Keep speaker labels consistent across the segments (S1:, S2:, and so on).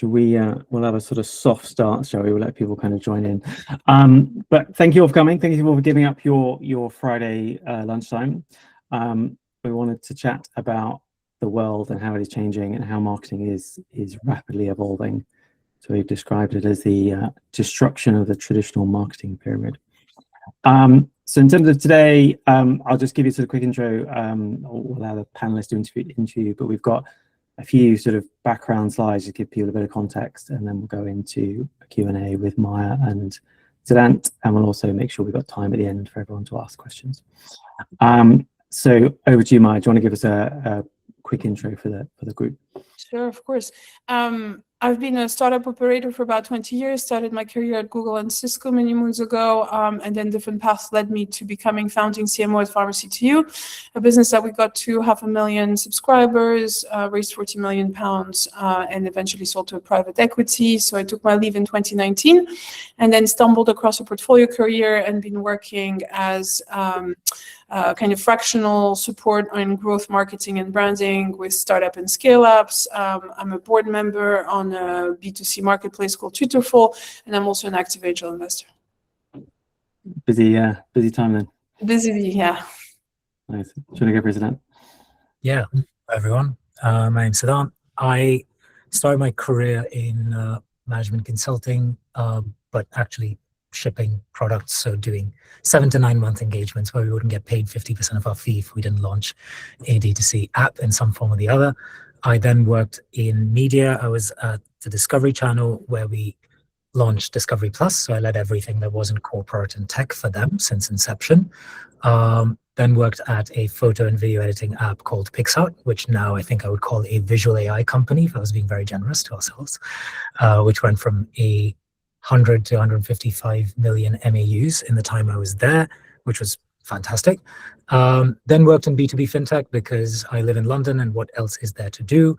S1: We'll have a sort of soft start, shall we? We'll let people kind of join in. But thank you all for coming. Thank you all for giving up your Friday lunchtime. We wanted to chat about the world and how it is changing and how marketing is rapidly evolving. So we've described it as the destruction of the traditional marketing pyramid. So in terms of today, I'll just give you sort of a quick intro. We'll allow the panelists to interview, but we've got a few sort of background slides to give people a bit of context, and then we'll go into a Q&A with Maya and Zidant, and we'll also make sure we've got time at the end for everyone to ask questions. So over to you, Maya. Do you want to give us a quick intro for the group?
S2: Sure, of course. I've been a startup operator for about 20 years, started my career at Google and Cisco many moons ago, and then different paths led me to founding CMO of Pharmacy2U, a business that we got to 500,000 subscribers, raised £40 million, and eventually sold to a private equity. So I took my leave in 2019 and then stumbled across a portfolio career and been working as kind of fractional support on growth marketing and branding with startup and scale-ups. I'm a board member on a B2C marketplace called Tutorful, and I'm also an active angel investor.
S1: Busy time then.
S2: Busy, yeah.
S1: Nice. Should I go for Zidant?
S3: Yeah, hi everyone. My name's Zidant. I started my career in management consulting, but actually shipping products, so doing 7 to 9 month engagements where we wouldn't get paid 50% of our fee if we didn't launch a D2C app in some form or the other. I then worked in media. I was at the Discovery Channel where we launched Discovery Plus, so I led everything that wasn't corporate and tech for them since inception. Then worked at a photo and video editing app called Fyxer, which now I think I would call a visual AI company, if I was being very generous to ourselves, which went from 100 to 155 million MAUs in the time I was there, which was fantastic. Then worked in B2B fintech because I live in London and what else is there to do?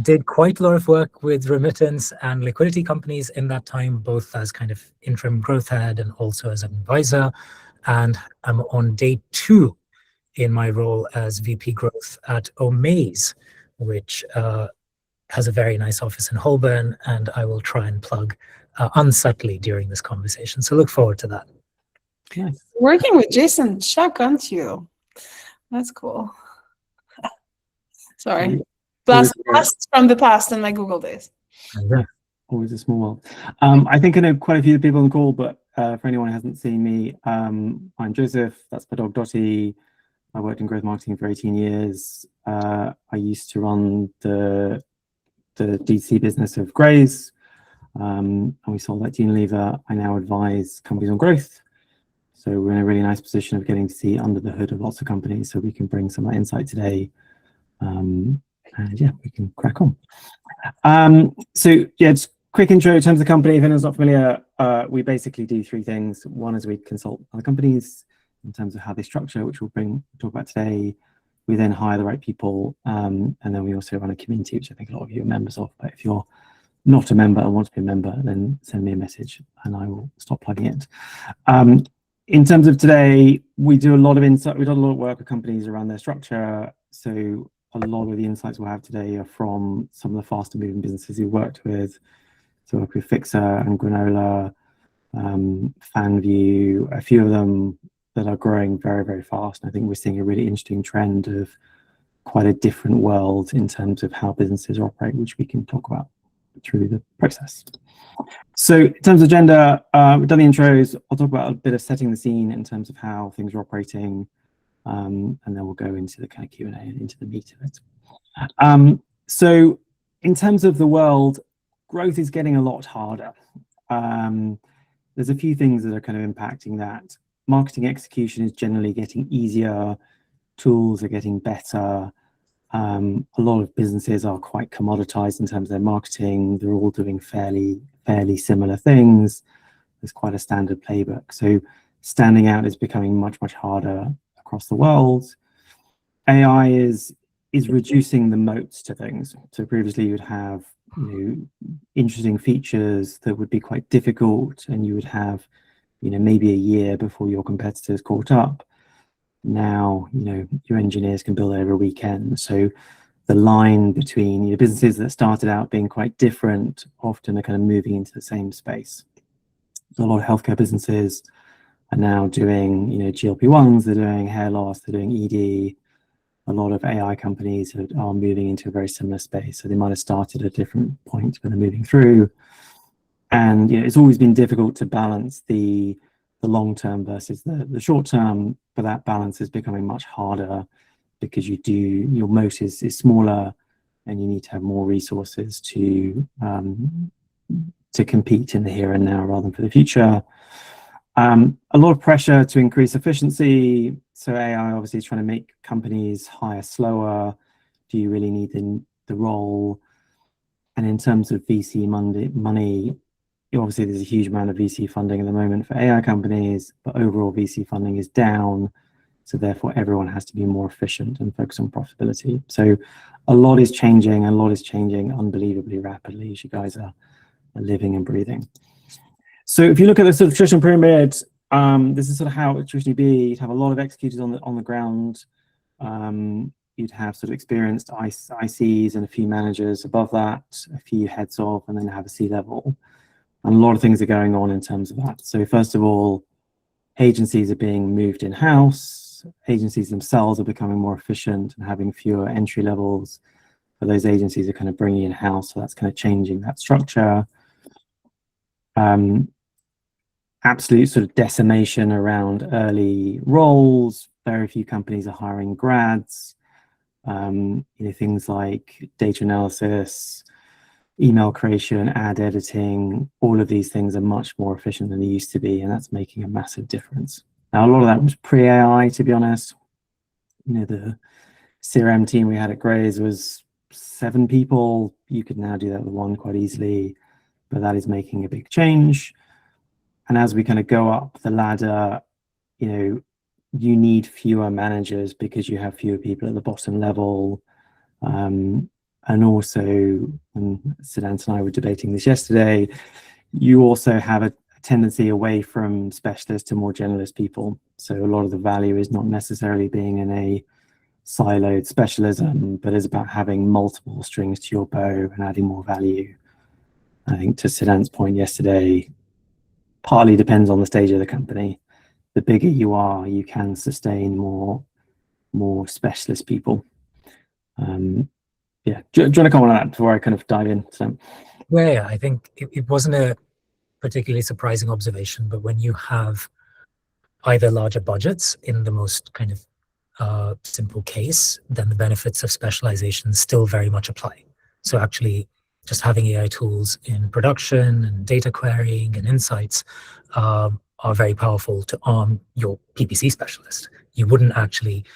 S3: Did quite a lot of work with remittance and liquidity companies in that time, both as kind of interim growth head and also as an advisor. And I'm on day 2 in my role as VP growth at Omaze, which has a very nice office in Holborn, and I will try and plug unsubtly during this conversation. So look forward to that.
S1: Nice.
S2: Working with Jason Shuck, aren't you? That's cool. Sorry. Blast from the past in my Google days.
S1: Yeah, always a small world. I think I know quite a few people on the call, but for anyone who hasn't seen me, I'm Joseph. That's the dog Dotty. I worked in growth marketing for 18 years. I used to run the D2C business of Graze, and we sold that to Unilever. I now advise companies on growth. So we're in a really nice position of getting to see under the hood of lots of companies, so we can bring some of that insight today. And yeah, we can crack on. So yeah, just quick intro in terms of the company. If anyone's not familiar, we basically do 3 things. One is we consult other companies in terms of how they structure, which we'll talk about today. We then hire the right people, and then we also run a community, which I think a lot of you are members of. But if you're not a member and want to be a member, then send me a message and I will stop plugging it. In terms of today, we do a lot of insight. We've done a lot of work with companies around their structure. So a lot of the insights we'll have today are from some of the faster moving businesses we worked with. So we work with Fyxer and Granola, Fanvue, a few of them that are growing very, very fast. And I think we're seeing a really interesting trend of quite a different world in terms of how businesses operate, which we can talk about through the process. So in terms of agenda, we've done the intros. I'll talk about a bit of setting the scene in terms of how things are operating, and then we'll go into the kind of Q&A and into the meat of it. So in terms of the world, growth is getting a lot harder. There's a few things that are kind of impacting that. Marketing execution is generally getting easier. Tools are getting better. A lot of businesses are quite commoditized in terms of their marketing. They're all doing fairly similar things. There's quite a standard playbook. So standing out is becoming much, much harder across the world. AI is reducing the moats to things. So previously you'd have interesting features that would be quite difficult, and you would have maybe a year before your competitors caught up. Now your engineers can build it over a weekend. So the line between businesses that started out being quite different often are kind of moving into the same space. So a lot of healthcare businesses are now doing GLP-1s, they're doing hair loss, they're doing ED. A lot of AI companies are moving into a very similar space. So they might have started at a different point when they're moving through. And it's always been difficult to balance the long term versus the short term, but that balance is becoming much harder because your moat is smaller and you need to have more resources to compete in the here and now rather than for the future. A lot of pressure to increase efficiency. So AI obviously is trying to make companies hire slower. Do you really need the role? And in terms of VC money, obviously there's a huge amount of VC funding at the moment for AI companies, but overall VC funding is down. So therefore everyone has to be more efficient and focus on profitability. So a lot is changing, unbelievably rapidly as you guys are living and breathing. So if you look at the sort of traditional pyramid, this is sort of how it would traditionally be. You'd have a lot of executors on the ground. You'd have sort of experienced ICs and a few managers above that, a few heads of, and then have a C-level. And a lot of things are going on in terms of that. So first of all, agencies are being moved in-house. Agencies themselves are becoming more efficient and having fewer entry levels. But those agencies are kind of bringing in-house, so that's kind of changing that structure. Absolute sort of decimation around early roles. Very few companies are hiring grads. Things like data analysis, email creation, ad editing, all of these things are much more efficient than they used to be, and that's making a massive difference. Now, a lot of that was pre-AI, to be honest. The CRM team we had at Grays was 7 people. You could now do that with 1 quite easily, but that is making a big change. And as we kind of go up the ladder, you need fewer managers because you have fewer people at the bottom level. And also, and Siddhant and I were debating this yesterday, you also have a tendency away from specialists to more generalist people. So a lot of the value is not necessarily being in a siloed specialism, but is about having multiple strings to your bow and adding more value. I think to Siddhant's point yesterday, partly depends on the stage of the company. The bigger you are, you can sustain more specialist people. Yeah, do you want to comment on that before I kind of dive in? So.
S3: Yeah, I think it wasn't a particularly surprising observation, but when you have either larger budgets in the most kind of simple case, then the benefits of specialization still very much apply. So actually, just having AI tools in production and data querying and insights are very powerful to arm your PPC specialist. You wouldn't actually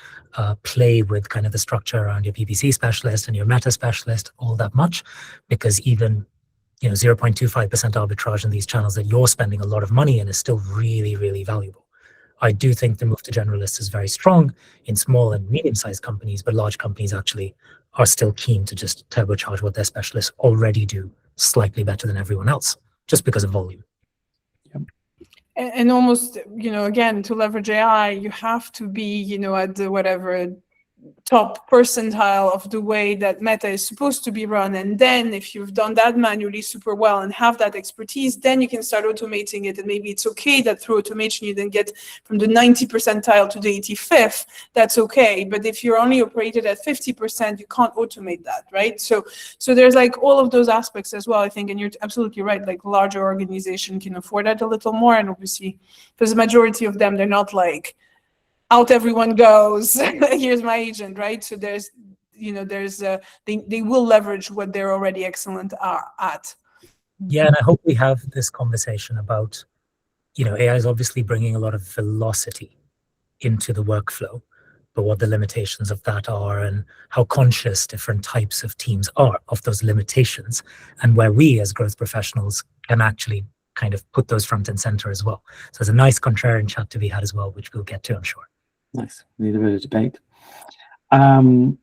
S3: play with kind of the structure around your PPC specialist and your meta specialist all that much, because even 0.25% arbitrage in these channels that you're spending a lot of money in is still really, really valuable. I do think the move to generalists is very strong in small and medium-sized companies, but large companies actually are still keen to just turbocharge what their specialists already do slightly better than everyone else, just because of volume.
S1: Yep.
S2: And almost, again, to leverage AI, you have to be, at the whatever top percentile of the way that Meta is supposed to be run. And then if you've done that manually super well and have that expertise, then you can start automating it. And maybe it's okay that through automation, you then get from the 90 percentile to the 85th. That's okay. But if you're only operated at 50%, you can't automate that, right? So there's like all of those aspects as well, I think. And you're absolutely right. Like larger organization can afford that a little more. And obviously, because the majority of them, they're not like, out everyone goes, here's my agent, right? So they will leverage what they're already excellent at.
S3: Yeah, and I hope we have this conversation about, AI is obviously bringing a lot of velocity into the workflow, but what the limitations of that are and how conscious different types of teams are of those limitations, and where we as growth professionals can actually kind of put those front and center as well. So there's a nice contrarian chat to be had as well, which we'll get to, I'm sure.
S1: Nice. Need a bit of debate. And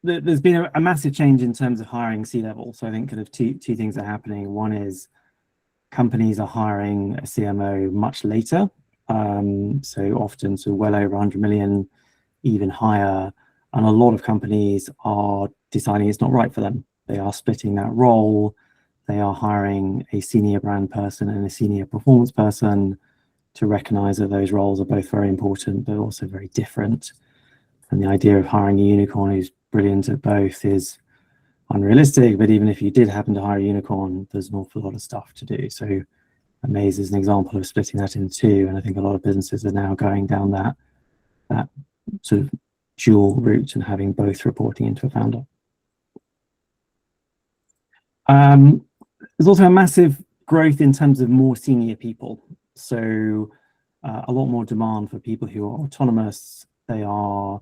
S1: there's been a massive change in terms of hiring C-level. So I think kind of two things are happening. One is companies are hiring a CMO much later. So often, well over 100 million, even higher. And a lot of companies are deciding it's not right for them. They are splitting that role. They are hiring a senior brand person and a senior performance person to recognize that those roles are both very important, but also very different. And the idea of hiring a unicorn who's brilliant at both is unrealistic, but even if you did happen to hire a unicorn, there's an awful lot of stuff to do. So Amaze is an example of splitting that in two, and I think a lot of businesses are now going down that sort of dual route and having both reporting into a founder. There's also a massive growth in terms of more senior people. So a lot more demand for people who are autonomous. They are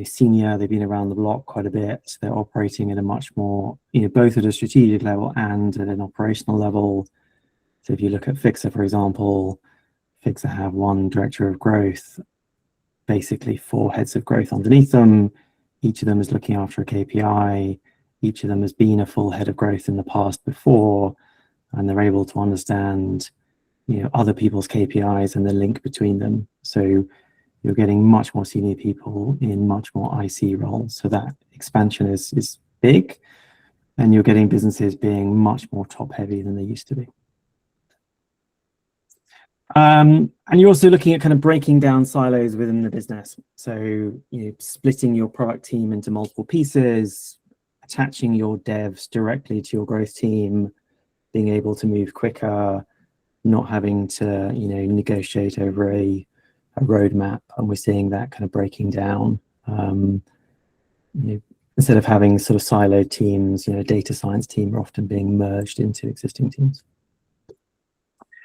S1: senior, they've been around the block quite a bit. They're operating at a much more, both at a strategic level and at an operational level. So if you look at Fyxer, for example, Fyxer have one director of growth, basically 4 heads of growth underneath them. Each of them is looking after a KPI. Each of them has been a full head of growth in the past before, and they're able to understand, other people's KPIs and the link between them. So you're getting much more senior people in much more IC roles. So that expansion is big, and you're getting businesses being much more top heavy than they used to be. And you're also looking at kind of breaking down silos within the business. So, splitting your product team into multiple pieces, attaching your devs directly to your growth team, being able to move quicker, not having to, negotiate over a roadmap. And we're seeing that kind of breaking down. Instead of having sort of siloed teams, data science team are often being merged into existing teams.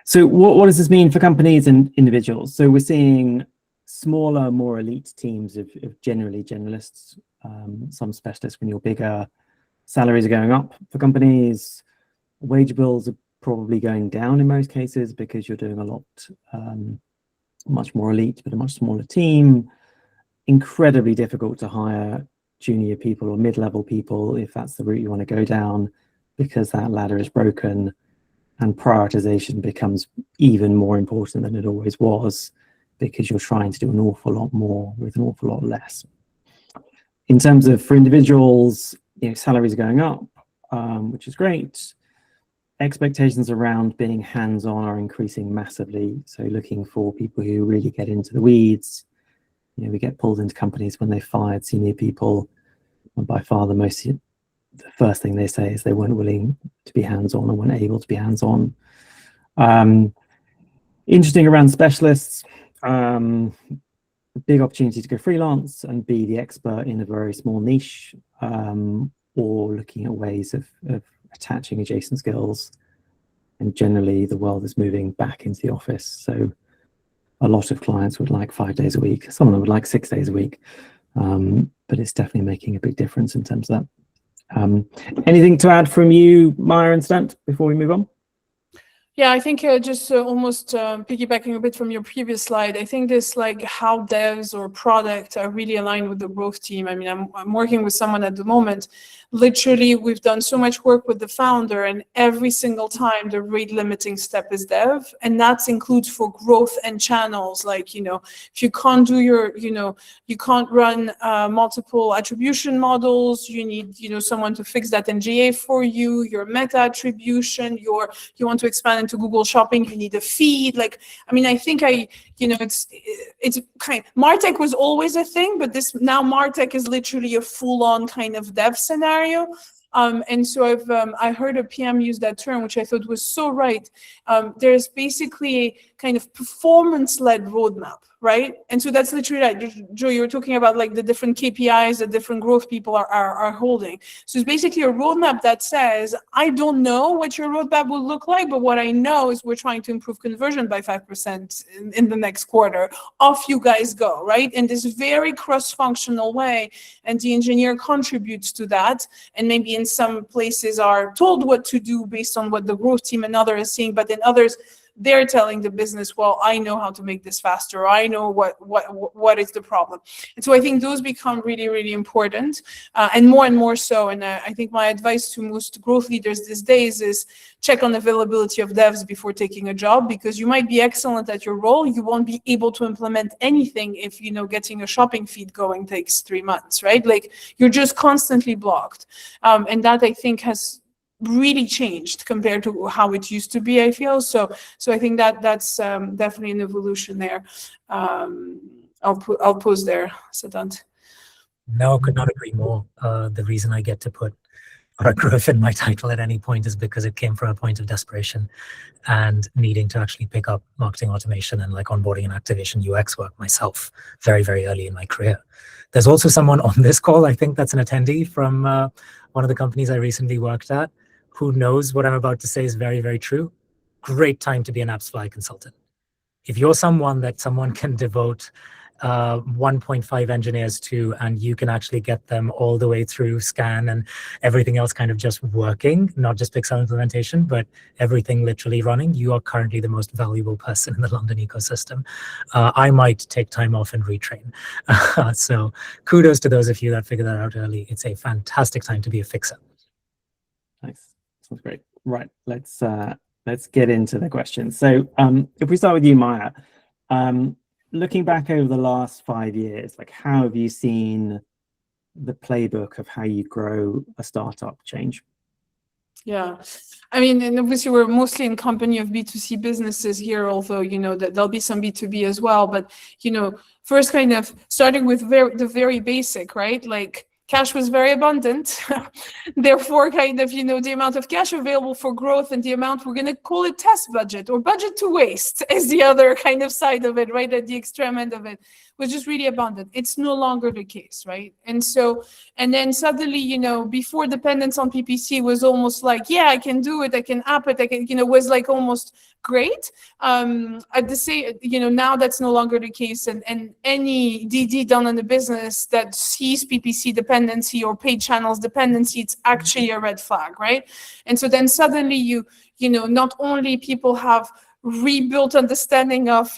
S1: So what does this mean for companies and individuals? So we're seeing smaller, more elite teams of generally generalists, some specialists when you're bigger. Salaries are going up for companies. Wage bills are probably going down in most cases because you're doing a lot much more elite, but a much smaller team. Incredibly difficult to hire junior people or mid-level people if that's the route you want to go down, because that ladder is broken. And prioritization becomes even more important than it always was, because you're trying to do an awful lot more with an awful lot less. In terms of for individuals, salaries are going up, which is great. Expectations around being hands-on are increasing massively. So looking for people who really get into the weeds. We get pulled into companies when they fired senior people, and by far the first thing they say is they weren't willing to be hands-on or weren't able to be hands-on. Interesting around specialists, big opportunity to go freelance and be the expert in a very small niche, or looking at ways of attaching adjacent skills. And generally the world is moving back into the office. So a lot of clients would like 5 days a week. Some of them would like 6 days a week. But it's definitely making a big difference in terms of that. Anything to add from you, Maya and Stant, before we move on?
S2: Yeah, I think just almost piggybacking a bit from your previous slide, I think this like how devs or product are really aligned with the growth team. I mean, I'm working with someone at the moment. Literally, we've done so much work with the founder, and every single time the rate limiting step is dev, and that includes for growth and channels. Like, if you can't do you can't run multiple attribution models, you need, someone to fix that in GA for you, your meta attribution, you want to expand into Google Shopping, you need a feed. Like, I mean, I think it's kind of, MarTech was always a thing, but now MarTech is literally a full-on kind of dev scenario. And so I heard a PM use that term, which I thought was so right. There's basically a kind of performance-led roadmap, right? And so that's literally right. Joe, you were talking about like the different KPIs that different growth people are holding. So it's basically a roadmap that says, I don't know what your roadmap will look like, but what I know is we're trying to improve conversion by 5% in the next quarter. Off you guys go, right? In this very cross-functional way, and the engineer contributes to that, and maybe in some places are told what to do based on what the growth team and others is seeing, but in others, they're telling the business, well, I know how to make this faster, or I know what is the problem. And so I think those become really, really important, and more so. And I think my advice to most growth leaders these days is check on availability of devs before taking a job, because you might be excellent at your role, you won't be able to implement anything if, getting a shopping feed going takes 3 months, right? Like, you're just constantly blocked. And that, I think, has really changed compared to how it used to be, I feel. So I think that's definitely an evolution there. I'll pause there, Siddhant.
S3: No, could not agree more. The reason I get to put product growth in my title at any point is because it came from a point of desperation and needing to actually pick up marketing automation and like onboarding and activation UX work myself very, very early in my career. There's also someone on this call, I think that's an attendee from one of the companies I recently worked at, who knows what I'm about to say is very, very true. Great time to be an AppsFly consultant. If you're someone that someone can devote 1.5 engineers to, and you can actually get them all the way through scan and everything else kind of just working, not just Fyxer implementation, but everything literally running, you are currently the most valuable person in the London ecosystem. I might take time off and retrain. So kudos to those of you that figured that out early. It's a fantastic time to be a Fyxer.
S1: Nice, sounds great. Right, let's get into the questions. So if we start with you, Maya, looking back over the last 5 years, like, how have you seen the playbook of how you grow a startup change?
S2: Yeah, I mean, and obviously we're mostly in company of B2C businesses here, although, that there'll be some B2B as well. But, first kind of starting with the very basic, right? Like, cash was very abundant. Therefore, kind of, the amount of cash available for growth and the amount, we're going to call it test budget or budget to waste, is the other kind of side of it, right? At the extreme end of it, was just really abundant. It's no longer the case, right? And then suddenly, before dependence on PPC was almost like, yeah, I can do it, I can app it, I can, was like almost great. At the same, now that's no longer the case, and any DD done in the business that sees PPC dependency or paid channels dependency, it's actually a red flag, right? And so then suddenly you not only people have rebuilt understanding of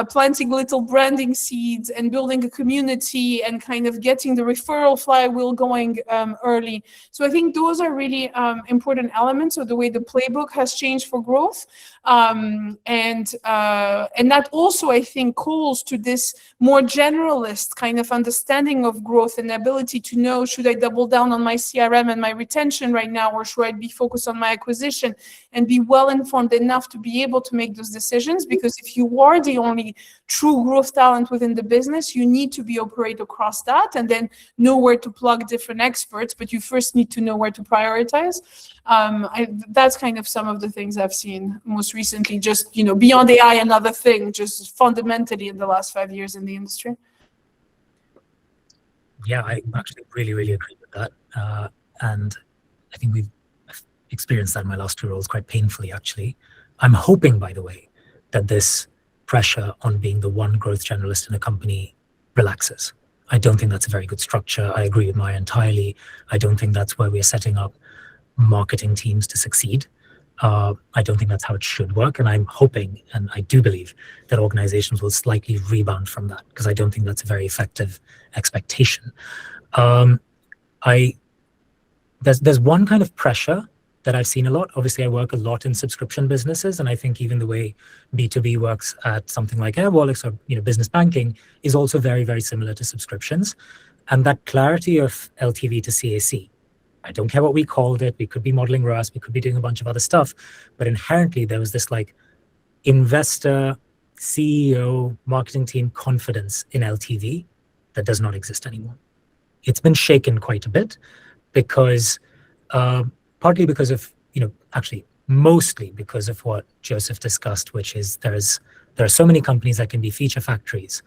S2: planting little branding seeds and building a community and kind of getting the referral flywheel going early. So I think those are really important elements of the way the playbook has changed for growth, and that also, I think, calls to this more generalist kind of understanding of growth and ability to know, should I double down on my CRM and my retention right now, or should I be focused on my acquisition, and be well informed enough to be able to make those decisions. Because if you are the only true growth talent within the business, you need to be operate across that and then know where to plug different experts, but you first need to know where to prioritize. That's kind of some of the things I've seen most recently, just beyond AI, another thing, just fundamentally in the last 5 years in the industry.
S3: Yeah, I actually really, really agree with that. And I think we've experienced that in my last 2 roles quite painfully, actually. I'm hoping, by the way, that this pressure on being the one growth generalist in a company relaxes. I don't think that's a very good structure. I agree with Maya entirely. I don't think that's where we're setting up marketing teams to succeed. I don't think that's how it should work. And I'm hoping, and I do believe, that organizations will slightly rebound from that, because I don't think that's a very effective expectation. There's one kind of pressure that I've seen a lot. Obviously, I work a lot in subscription businesses, and I think even the way B2B works at something like Airwallex or business banking is also very, very similar to subscriptions. And that clarity of LTV to CAC, I don't care what we called it. We could be modeling ROAS, we could be doing a bunch of other stuff, but inherently there was this like investor, CEO, marketing team confidence in LTV that does not exist anymore. It's been shaken quite a bit because partly because of, actually mostly because of what Joseph discussed, which is there are so many companies that can be feature factories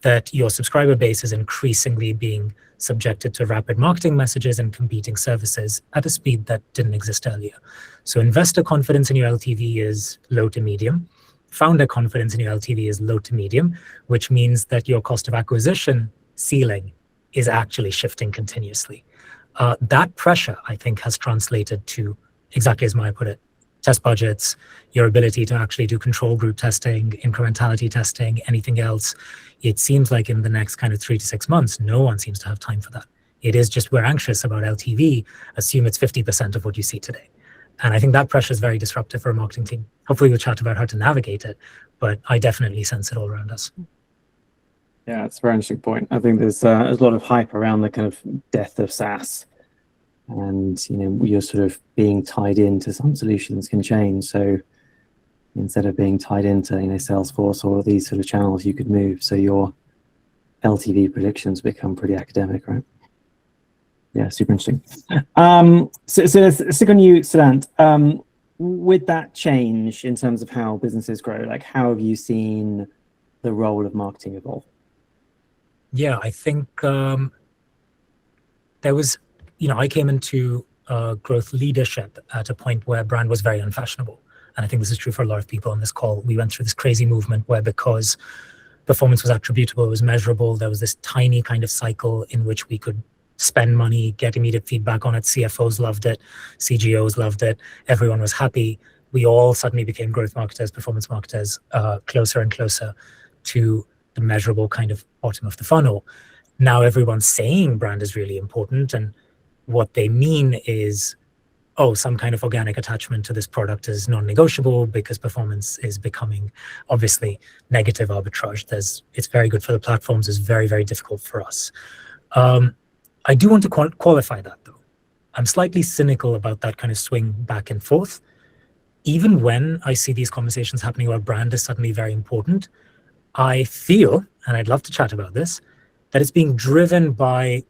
S3: that your subscriber base is increasingly being subjected to rapid marketing messages and competing services at a speed that didn't exist earlier. So investor confidence in your LTV is low to medium. Founder confidence in your LTV is low to medium, which means that your cost of acquisition ceiling is actually shifting continuously. That pressure, I think, has translated to, exactly as Maya put it, test budgets, your ability to actually do control group testing, incrementality testing, anything else. It seems like in the next kind of 3 to 6 months, no one seems to have time for that. It is just, we're anxious about LTV, assume it's 50% of what you see today. And I think that pressure is very disruptive for a marketing team. Hopefully we'll chat about how to navigate it, but I definitely sense it all around us.
S1: Yeah, that's a very interesting point. I think there's a lot of hype around the kind of death of SaaS, and you're sort of being tied into some solutions can change. So instead of being tied into Salesforce or these sort of channels, you could move. So your LTV predictions become pretty academic, right? Yeah, super interesting. So let's stick on you, Siddhant. With that change in terms of how businesses grow, like how have you seen the role of marketing evolve?
S3: Yeah, I think there was, I came into growth leadership at a point where brand was very unfashionable. And I think this is true for a lot of people on this call. We went through this crazy movement where, because performance was attributable, it was measurable, there was this tiny kind of cycle in which we could spend money, get immediate feedback on it. CFOs loved it, CGOs loved it, everyone was happy. We all suddenly became growth marketers, performance marketers, closer and closer to the measurable kind of bottom of the funnel. Now everyone's saying brand is really important, and what they mean is, oh, some kind of organic attachment to this product is non-negotiable because performance is becoming obviously negative arbitrage. It's very good for the platforms, it's very, very difficult for us. I do want to qualify that though. I'm slightly cynical about that kind of swing back and forth. Even when I see these conversations happening where brand is suddenly very important, I feel, and I'd love to chat about this, that it's being driven by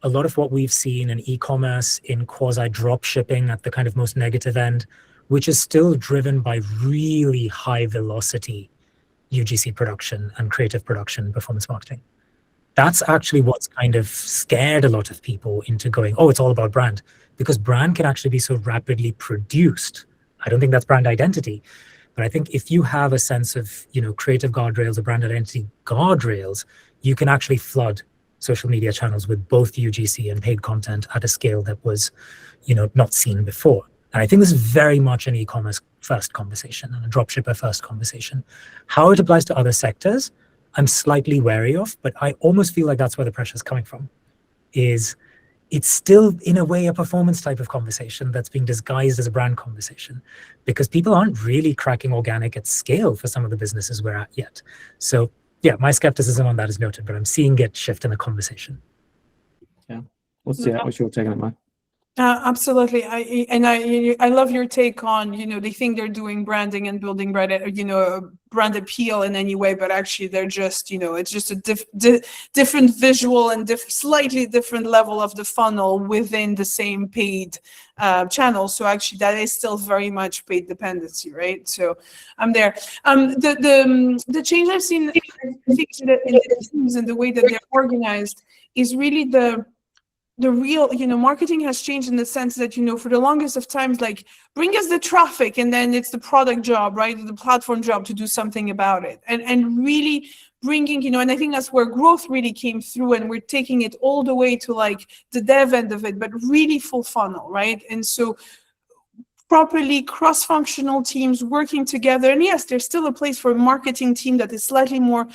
S3: a lot of what we've seen in e-commerce, in quasi-drop shipping at the kind of most negative end, which is still driven by really high velocity UGC production and creative production, performance marketing. That's actually what's kind of scared a lot of people into going, oh, it's all about brand, because brand can actually be so rapidly produced. I don't think that's brand identity, but I think if you have a sense of, creative guardrails or brand identity guardrails, you can actually flood social media channels with both UGC and paid content at a scale that was, not seen before. And I think this is very much an e-commerce first conversation and a dropshipper first conversation. How it applies to other sectors, I'm slightly wary of, but I almost feel like that's where the pressure is coming from. It's still in a way a performance type of conversation that's being disguised as a brand conversation, because people aren't really cracking organic at scale for some of the businesses we're at yet. So yeah, my skepticism on that is noted, but I'm seeing it shift in the conversation.
S1: Yeah. What's your take on it, Mike?
S2: Absolutely. I love your take on, they think they're doing branding and building brand appeal in any way, but actually they're just, it's just a different visual and slightly different level of the funnel within the same paid channel. So actually that is still very much paid dependency, right? So I'm there. The change I've seen, I think, in the teams and the way that they're organized is really the real, marketing has changed in the sense that, for the longest of times, like, bring us the traffic, and then it's the product job, right? The platform job to do something about it. And really bringing, and I think that's where growth really came through, and we're taking it all the way to like the dev end of it, but really full funnel, right? And so properly cross-functional teams working together. And yes, there's still a place for a marketing team that is slightly more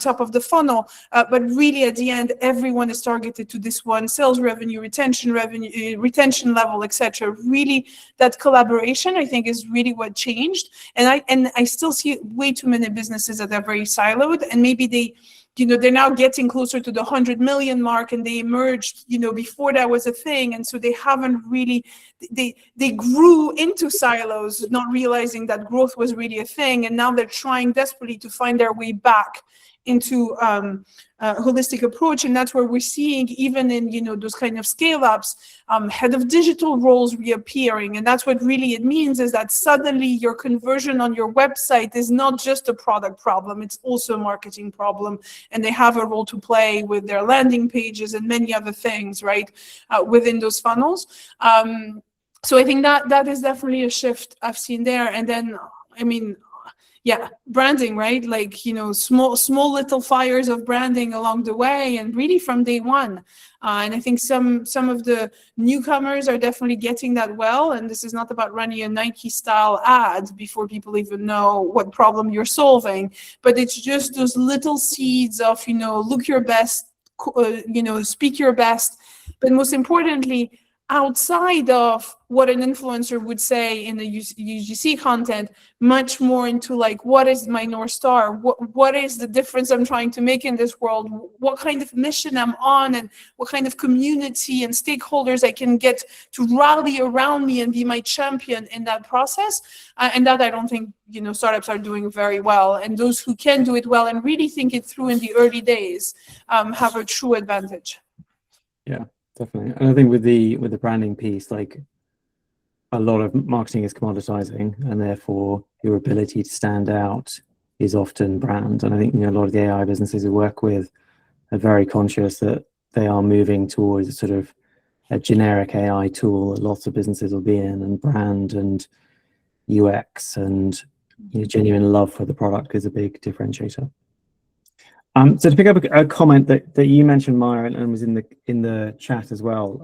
S2: top of the funnel, but really at the end, everyone is targeted to this one: sales revenue, retention level, etc. Really, that collaboration, I think, is really what changed. And I still see way too many businesses that are very siloed, and maybe they're now getting closer to the 100 million mark, and they emerged, before that was a thing. And so they haven't really, they grew into silos, not realizing that growth was really a thing. And now they're trying desperately to find their way back into a holistic approach. And that's where we're seeing, even in, those kind of scale-ups, head of digital roles reappearing. And that's what really it means, is that suddenly your conversion on your website is not just a product problem, it's also a marketing problem. And they have a role to play with their landing pages and many other things, right, within those funnels. So I think that is definitely a shift I've seen there. And then, yeah, branding, right? Like, small little fires of branding along the way, and really from day one. And I think some of the newcomers are definitely getting that well. And this is not about running a Nike style ad before people even know what problem you're solving, but it's just those little seeds of, look your best, speak your best, but most importantly, outside of what an influencer would say in the UGC content, much more into like, what is my North Star? What is the difference I'm trying to make in this world? What kind of mission I'm on, and what kind of community and stakeholders I can get to rally around me and be my champion in that process. And that I don't think, startups are doing very well. And those who can do it well and really think it through in the early days have a true advantage.
S1: Yeah. Definitely. And I think with the branding piece, like, a lot of marketing is commoditizing, and therefore your ability to stand out is often brand. And I think a lot of the AI businesses we work with are very conscious that they are moving towards sort of a generic AI tool that lots of businesses will be in, and brand and UX and genuine love for the product is a big differentiator. So to pick up a comment that you mentioned, Maya, and was in the chat as well,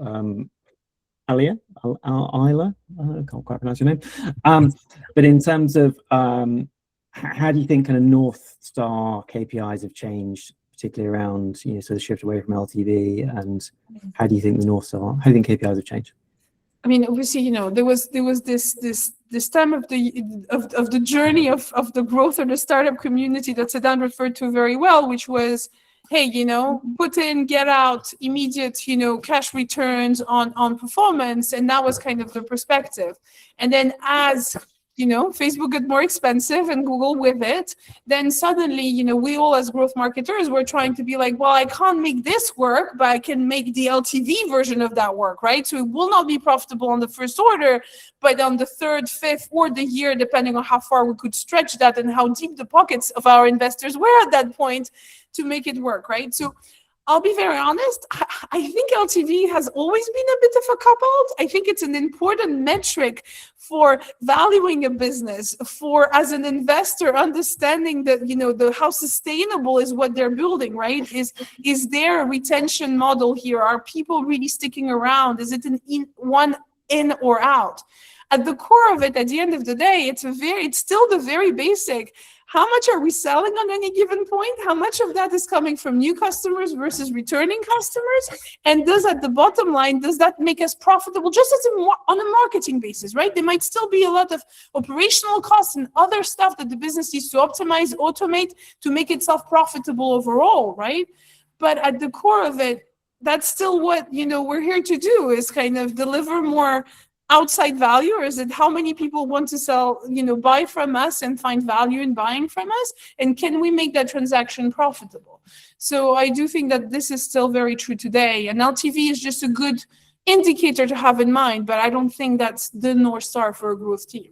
S1: Isla, I can't quite pronounce your name, but in terms of how do you think kind of North Star KPIs have changed, particularly around so the shift away from LTV, and how do you think KPIs have changed?
S2: I mean, obviously, there was this time of the journey of the growth of the startup community that Sedan referred to very well, which was, hey, put in, get out, immediate, cash returns on performance, and that was kind of the perspective. And then as Facebook got more expensive and Google with it, then suddenly, we all as growth marketers were trying to be like, well, I can't make this work, but I can make the LTV version of that work, right? So it will not be profitable on the first order, but on the third, fifth, or the year, depending on how far we could stretch that and how deep the pockets of our investors were at that point to make it work, right? So I'll be very honest, I think LTV has always been a bit of a cop-out. I think it's an important metric for valuing a business, for as an investor understanding that how sustainable is what they're building, right? Is there a retention model here? Are people really sticking around? Is it one in or out? At the core of it, at the end of the day, it's still the very basic. How much are we selling on any given point? How much of that is coming from new customers versus returning customers? And at the bottom line, does that make us profitable just as on a marketing basis, right? There might still be a lot of operational costs and other stuff that the business needs to optimize, automate to make itself profitable overall, right? But at the core of it, that's still what, we're here to do, is kind of deliver more outside value, or is it how many people want to buy from us and find value in buying from us, and can we make that transaction profitable? So I do think that this is still very true today, and LTV is just a good indicator to have in mind, but I don't think that's the North Star for a growth team.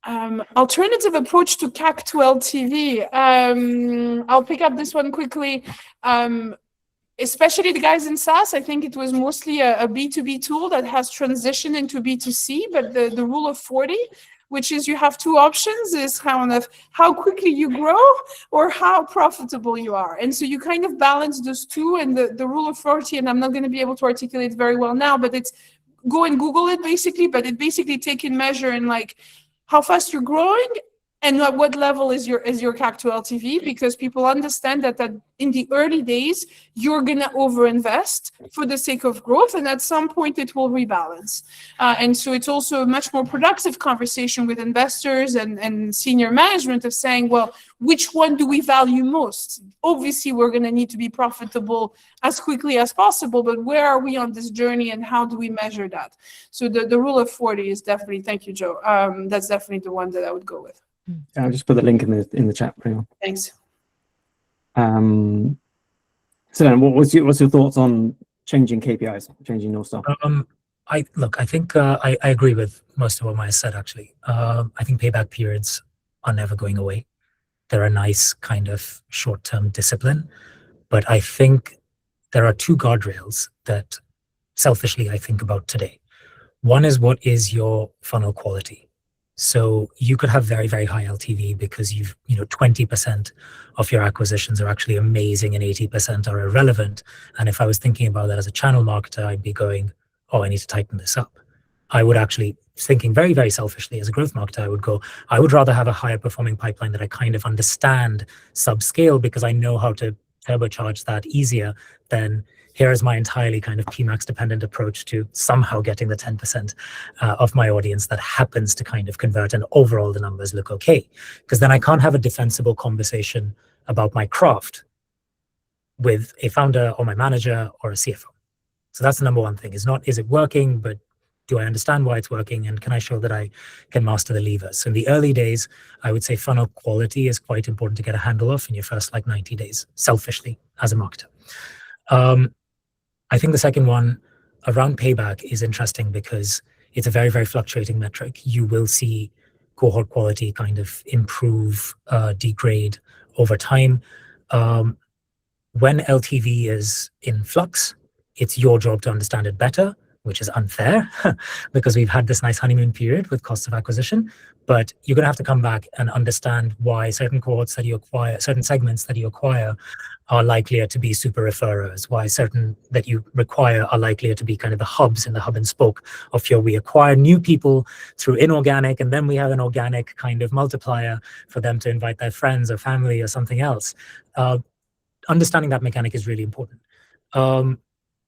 S2: Alternative approach to CAC to LTV. I'll pick up this one quickly. Especially the guys in SaaS, I think it was mostly a B2B tool that has transitioned into B2C, but the rule of 40, which is you have two options, is kind of how quickly you grow or how profitable you are. And so you kind of balance those two, and the rule of 40, and I'm not going to be able to articulate very well now, but it's go and Google it basically, but it basically taking measure in like how fast you're growing and at what level is your CAC to LTV, because people understand that in the early days, you're going to overinvest for the sake of growth, and at some point it will rebalance. And so it's also a much more productive conversation with investors and senior management of saying, well, which one do we value most? Obviously, we're going to need to be profitable as quickly as possible, but where are we on this journey and how do we measure that? So the rule of 40 is definitely, thank you, Joe. That's definitely the one that I would go with.
S1: I'll just put the link in the chat.
S2: Thanks.
S1: So then, what's your thoughts on changing KPIs, changing North Star?
S3: I think I agree with most of what Maya said, actually. I think payback periods are never going away. They're a nice kind of short-term discipline, but I think there are two guardrails that selfishly I think about today. One is, what is your funnel quality? So you could have very, very high LTV because 20% of your acquisitions are actually amazing and 80% are irrelevant. And if I was thinking about that as a channel marketer, I'd be going, oh, I need to tighten this up. I would actually, thinking very, very selfishly as a growth marketer, I would go, I would rather have a higher performing pipeline that I kind of understand subscale because I know how to turbocharge that easier than here is my entirely kind of PMAX dependent approach to somehow getting the 10% of my audience that happens to kind of convert, and overall the numbers look okay. Because then I can't have a defensible conversation about my craft with a founder or my manager or a CFO. So that's the number one thing. Is not, is it working, but do I understand why it's working, and can I show that I can master the levers? So in the early days, I would say funnel quality is quite important to get a handle of in your first 90 days, selfishly as a marketer. I think the second one around payback is interesting because it's a very, very fluctuating metric. You will see cohort quality kind of improve, degrade over time. When LTV is in flux, it's your job to understand it better, which is unfair because we've had this nice honeymoon period with cost of acquisition. But you're going to have to come back and understand why certain cohorts that you acquire, certain segments that you acquire are likelier to be super referrers, why certain that you require are likelier to be kind of the hubs in the hub and spoke of your, we acquire new people through inorganic, and then we have an organic kind of multiplier for them to invite their friends or family or something else. Understanding that mechanic is really important.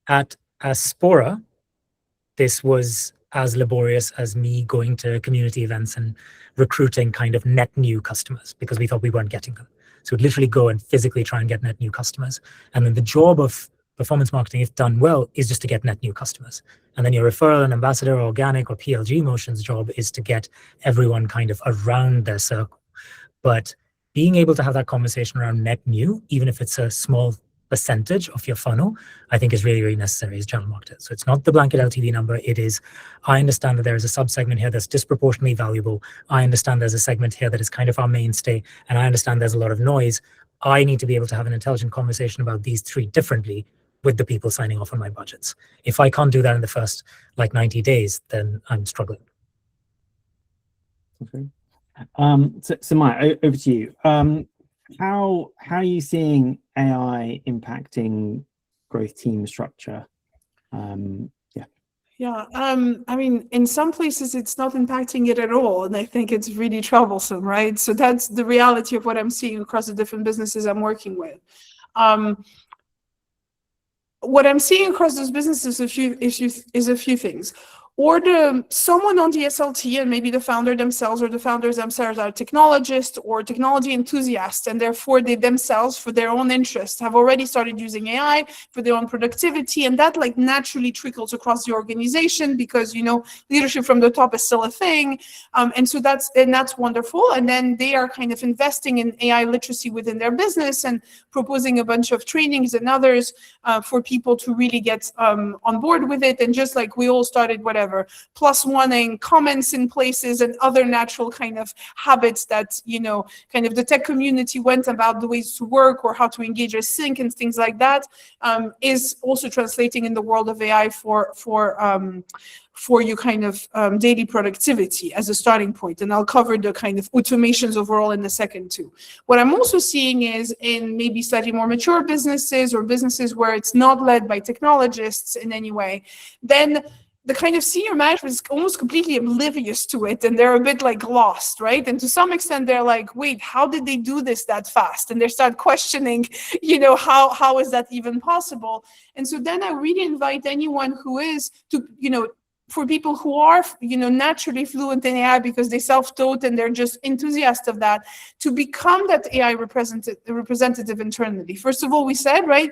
S3: At Aspora, this was as laborious as me going to community events and recruiting kind of net new customers because we thought we weren't getting them. So we'd literally go and physically try and get net new customers. And then the job of performance marketing, if done well, is just to get net new customers. And then your referral and ambassador, organic or PLG motion's job is to get everyone kind of around their circle. But being able to have that conversation around net new, even if it's a small percentage of your funnel, I think is really, really necessary as channel marketer. So it's not the blanket LTV number. It is, I understand that there is a subsegment here that's disproportionately valuable. I understand there's a segment here that is kind of our mainstay, and I understand there's a lot of noise. I need to be able to have an intelligent conversation about these three differently with the people signing off on my budgets. If I can't do that in the first 90 days, then I'm struggling.
S1: Okay. So Maya, over to you. How are you seeing AI impacting growth team structure?
S2: Yeah, I mean, in some places it's not impacting it at all, and I think it's really troublesome, right? So that's the reality of what I'm seeing across the different businesses I'm working with. What I'm seeing across those businesses is a few things. Or someone on the SLT, and maybe the founder themselves or the founders themselves are technologists or technology enthusiasts, and therefore they themselves, for their own interest, have already started using AI for their own productivity, and that naturally trickles across the organization because leadership from the top is still a thing, and so that's wonderful. And then they are kind of investing in AI literacy within their business and proposing a bunch of trainings and others for people to really get on board with it, and just like we all started whatever +1ing comments in places and other natural kind of habits that kind of the tech community went about the ways to work or how to engage a sync and things like that, is also translating in the world of AI for your kind of daily productivity as a starting point. And I'll cover the kind of automations overall in a second too. What I'm also seeing is in maybe slightly more mature businesses or businesses where it's not led by technologists in any way, then the kind of senior management is almost completely oblivious to it, and they're a bit lost, right? And to some extent, they're like, wait, how did they do this that fast? And they start questioning, how is that even possible? And so then I really invite anyone who is to, for people who are, naturally fluent in AI because they self-taught and they're just enthusiasts of that, to become that AI representative internally. First of all, we said, right,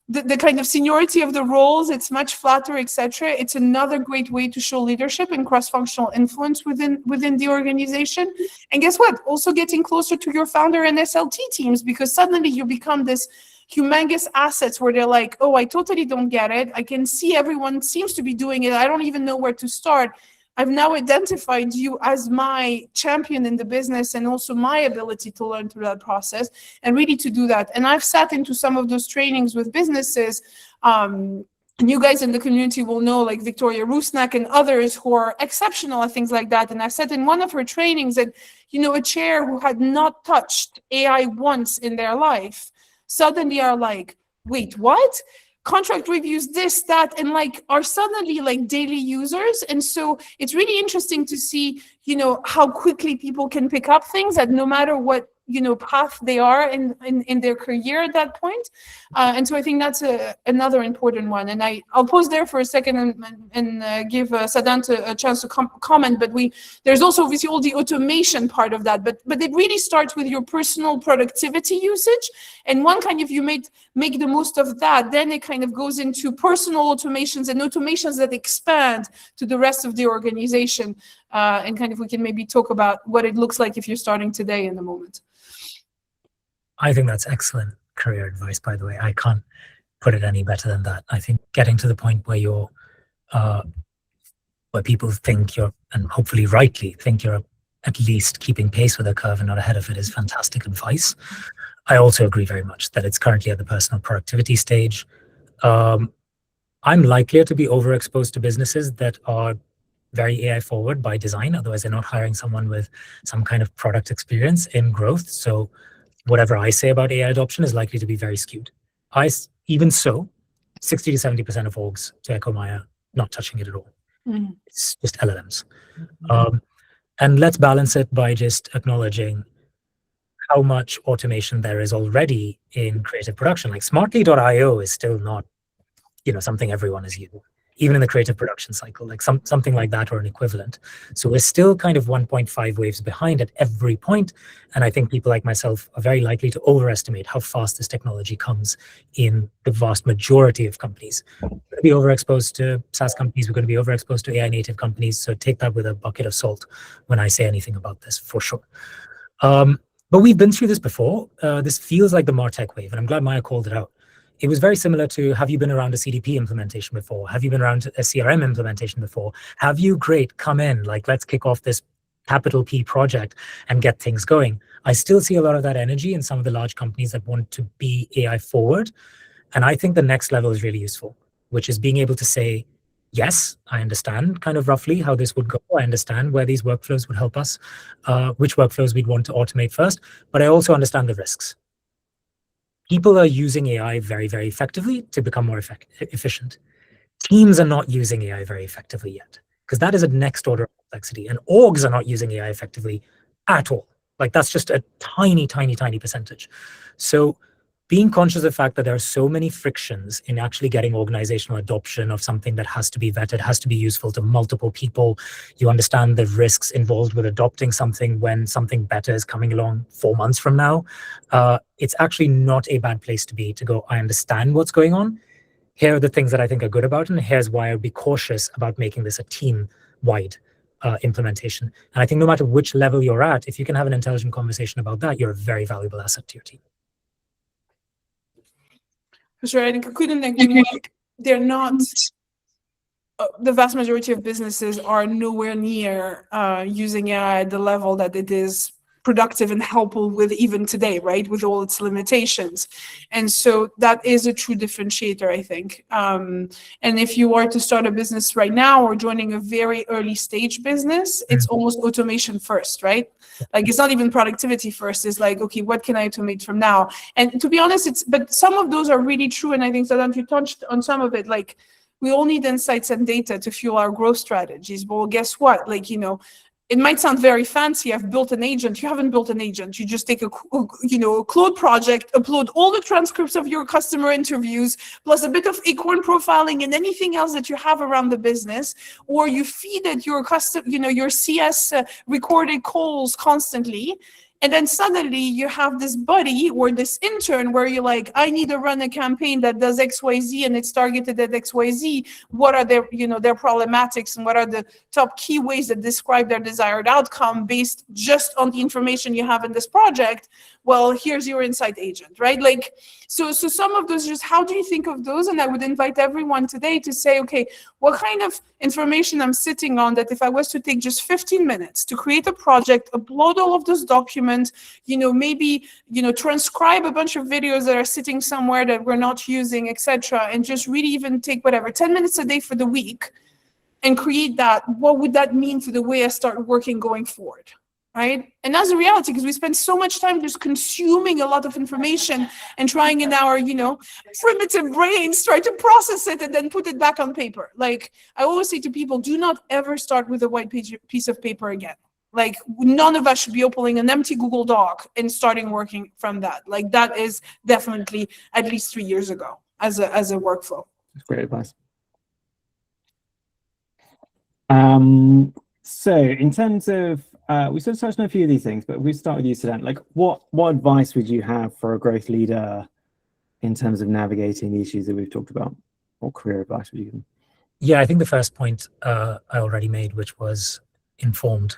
S2: the kind of seniority of the roles, it's much flatter, etc. It's another great way to show leadership and cross-functional influence within the organization. And guess what? Also getting closer to your founder and SLT teams, because suddenly you become this humongous assets where they're like, oh, I totally don't get it. I can see everyone seems to be doing it. I don't even know where to start. I've now identified you as my champion in the business and also my ability to learn through that process and really to do that. And I've sat into some of those trainings with businesses And you guys in the community will know, like Victoria Rusnak and others who are exceptional at things like that. And I said in one of her trainings that, a chair who had not touched AI once in their life suddenly are like, wait, what? Contract reviews, this, that, and like are suddenly like daily users. And so it's really interesting to see, how quickly people can pick up things that no matter what, path they are in their career at that point. And so I think that's another important one. And I'll pause there for a second and give Sadant a chance to comment. But there's also obviously all the automation part of that. But it really starts with your personal productivity usage. And one kind of you make the most of that, then it kind of goes into personal automations and automations that expand to the rest of the organization. And kind of we can maybe talk about what it looks like if you're starting today in the moment.
S3: I think that's excellent career advice, by the way. I can't put it any better than that. I think getting to the point where where people think you're, and hopefully rightly think you're at least keeping pace with the curve and not ahead of it, is fantastic advice. I also agree very much that it's currently at the personal productivity stage. I'm likelier to be overexposed to businesses that are very AI forward by design. Otherwise, they're not hiring someone with some kind of product experience in growth. So whatever I say about AI adoption is likely to be very skewed. Even so, 60 to 70% of orgs, to echo Maya, not touching it at all. Mm-hmm. It's just LLMs. Mm-hmm. And let's balance it by just acknowledging how much automation there is already in creative production. Like Smartly.io is still not, something everyone is using, even in the creative production cycle, like something like that or an equivalent. So we're still kind of 1.5 waves behind at every point. And I think people like myself are very likely to overestimate how fast this technology comes in the vast majority of companies. We're going to be overexposed to SaaS companies. We're going to be overexposed to AI native companies. So take that with a bucket of salt when I say anything about this, for sure. But we've been through this before. This feels like the MarTech wave, and I'm glad Maya called it out. It was very similar to, have you been around a CDP implementation before? Have you been around a CRM implementation before? Have you? Great, come in, like let's kick off this capital P project and get things going. I still see a lot of that energy in some of the large companies that want to be AI forward. And I think the next level is really useful, which is being able to say, yes, I understand kind of roughly how this would go. I understand where these workflows would help us, which workflows we'd want to automate first, but I also understand the risks. People are using AI very, very effectively to become more efficient. Teams are not using AI very effectively yet, because that is a next order of complexity. And orgs are not using AI effectively at all. Like that's just a tiny, tiny, tiny percentage. So being conscious of the fact that there are so many frictions in actually getting organizational adoption of something that has to be vetted, has to be useful to multiple people. You understand the risks involved with adopting something when something better is coming along 4 months from now. It's actually not a bad place to be, to go, I understand what's going on. Here are the things that I think are good about it, and here's why I would be cautious about making this a team-wide implementation. And I think no matter which level you're at, if you can have an intelligent conversation about that, you're a very valuable asset to your team.
S2: For sure, I think I couldn't agree more. They're not, the vast majority of businesses are nowhere near using AI at the level that it is productive and helpful with even today, right? With all its limitations. And so that is a true differentiator, I think. And if you are to start a business right now or joining a very early stage business, it's almost automation first, right? Like it's not even productivity first. It's like, okay, what can I automate from now? And to be honest, but some of those are really true. And I think that you touched on some of it, like we all need insights and data to fuel our growth strategies. But well, guess what? Like, it might sound very fancy. I've built an agent. You haven't built an agent. You just take a Claude project, upload all the transcripts of your customer interviews, plus a bit of Acorn profiling and anything else that you have around the business, or you feed it your your CS recorded calls constantly. And then suddenly you have this buddy or this intern where you're like, I need to run a campaign that does XYZ and it's targeted at XYZ. What are their, their problematics, and what are the top key ways that describe their desired outcome based just on the information you have in this project? Well, here's your insight agent, right? Like, so some of those, just how do you think of those? And I would invite everyone today to say, okay, what kind of information I'm sitting on that if I was to take just 15 minutes to create a project, upload all of those documents, maybe, transcribe a bunch of videos that are sitting somewhere that we're not using, etc., and just really even take whatever, 10 minutes a day for the week and create that, what would that mean for the way I start working going forward? Right? And that's the reality, because we spend so much time just consuming a lot of information and trying in our, primitive brains, try to process it and then put it back on paper. Like I always say to people, do not ever start with a white piece of paper again. Like none of us should be opening an empty Google Doc and starting working from that. Like that is definitely at least 3 years ago as a workflow.
S1: That's great advice. So in terms of, we sort of touched on a few of these things, but we start with you, Sedan. Like what advice would you have for a growth leader in terms of navigating the issues that we've talked about? What career advice would you give them?
S3: Yeah, I think the first point I already made, which was informed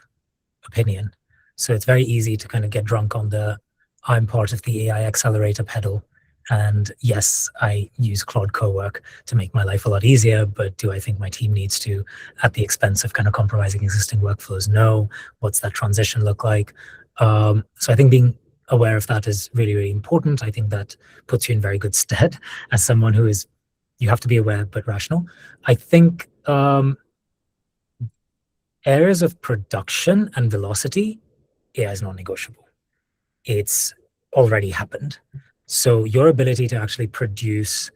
S3: opinion. So it's very easy to kind of get drunk on the I'm part of the AI accelerator pedal. And yes, I use Claude Cowork to make my life a lot easier, but do I think my team needs to at the expense of kind of compromising existing workflows? No. What's that transition look like? So I think being aware of that is really, really important. I think that puts you in very good stead as someone who is, you have to be aware but rational. I think areas of production and velocity, AI is non-negotiable. It's already happened. So your ability to actually produce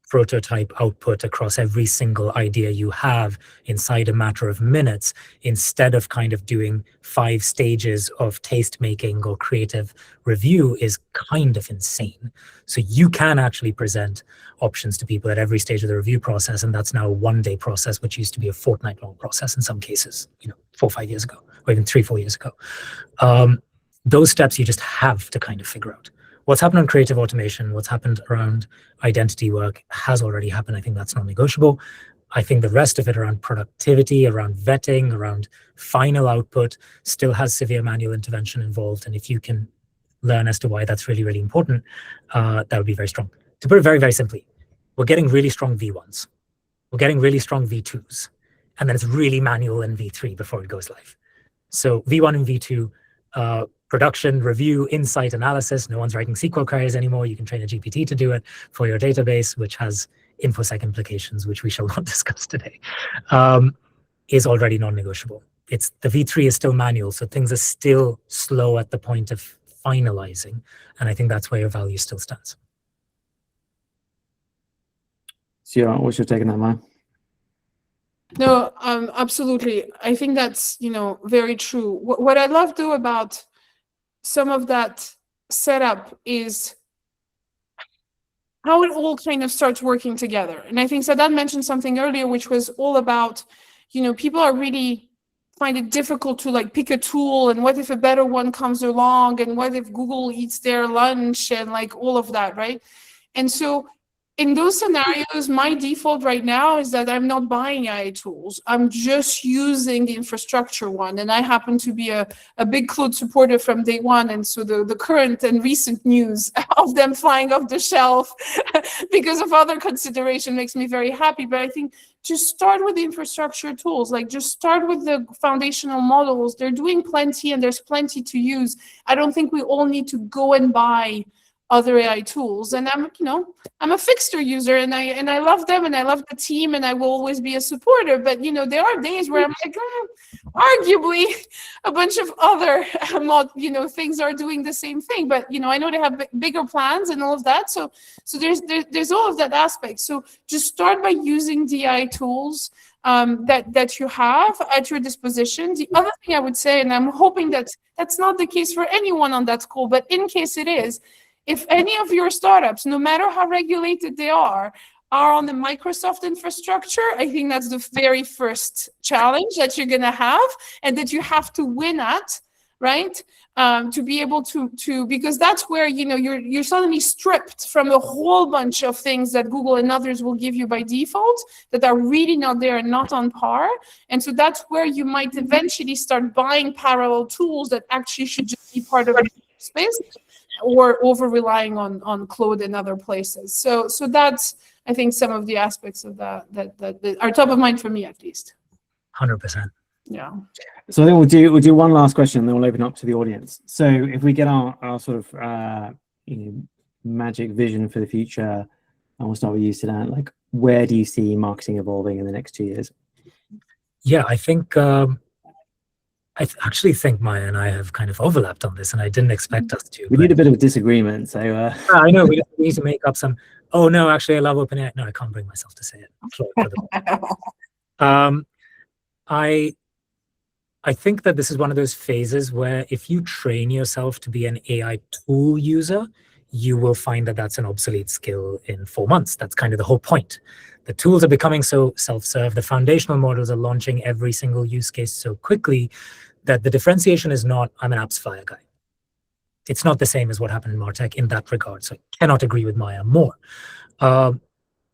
S3: prototype output across every single idea you have inside a matter of minutes, instead of kind of doing 5 stages of taste making or creative review, is kind of insane. So you can actually present options to people at every stage of the review process, and that's now a 1-day process, which used to be a fortnight-long process in some cases, 4 or 5 years ago, or even 3 or 4 years ago. Those steps you just have to kind of figure out. What's happened on creative automation, what's happened around identity work has already happened. I think that's non-negotiable. I think the rest of it around productivity, around vetting, around final output still has severe manual intervention involved. And if you can learn as to why that's really, really important, that would be very strong. To put it very, very simply, we're getting really strong V1s. We're getting really strong V2s. And then it's really manual in V3 before it goes live. So V1 and V2, production, review, insight, analysis. No one's writing SQL queries anymore. You can train a GPT to do it for your database, which has InfoSec implications, which we shall not discuss today, is already non-negotiable. It's the V3 is still manual, so things are still slow at the point of finalizing. And I think that's where your value still stands.
S1: So what's your take on that, Maya?
S2: No, absolutely. I think that's, very true. What I love though about some of that setup is how it all kind of starts working together. And I think Sadat mentioned something earlier, which was all about, people are really find it difficult to like pick a tool, and what if a better one comes along, and what if Google eats their lunch, and like all of that, right? And so in those scenarios, my default right now is that I'm not buying AI tools. I'm just using the infrastructure one. And I happen to be a big Claude supporter from day one. And so the current and recent news of them flying off the shelf because of other consideration makes me very happy. But I think just start with the infrastructure tools, like just start with the foundational models. They're doing plenty and there's plenty to use. I don't think we all need to go and buy other AI tools. And I'm a Fyxer user, and I love them, and I love the team, and I will always be a supporter. But there are days where I'm like, arguably, a bunch of other things are doing the same thing. But I know they have bigger plans and all of that. So there's all of that aspect. So just start by using the AI tools that you have at your disposition. The other thing I would say, and I'm hoping that that's not the case for anyone on that call, but in case it is, if any of your startups, no matter how regulated they are on the Microsoft infrastructure, I think that's the very first challenge that you're going to have and that you have to win at, right? To be able to because that's where you're suddenly stripped from a whole bunch of things that Google and others will give you by default that are really not there and not on par. And so that's where you might eventually start buying parallel tools that actually should just be part of the space, or over relying on Claude and other places. So that's I think some of the aspects of that are top of mind for me, at least.
S3: 100%.
S2: Yeah.
S1: So I think we'll do one last question, then we'll open up to the audience. So if we get our sort of magic vision for the future, and we'll start with you, Sedan, like, where do you see marketing evolving in the next 2 years?
S3: Yeah, I think I actually think Maya and I have kind of overlapped on this, and I didn't expect us to.
S1: We need a bit of a disagreement, so
S3: I know we need to make up some. Oh no, actually, I love OpenAI. No, I can't bring myself to say it. I think that this is one of those phases where if you train yourself to be an AI tool user, you will find that that's an obsolete skill in 4 months. That's kind of the whole point. The tools are becoming so self-serve. The foundational models are launching every single use case so quickly that the differentiation is not, I'm an apps flyer guy. It's not the same as what happened in MarTech in that regard. So I cannot agree with Maya more. Now,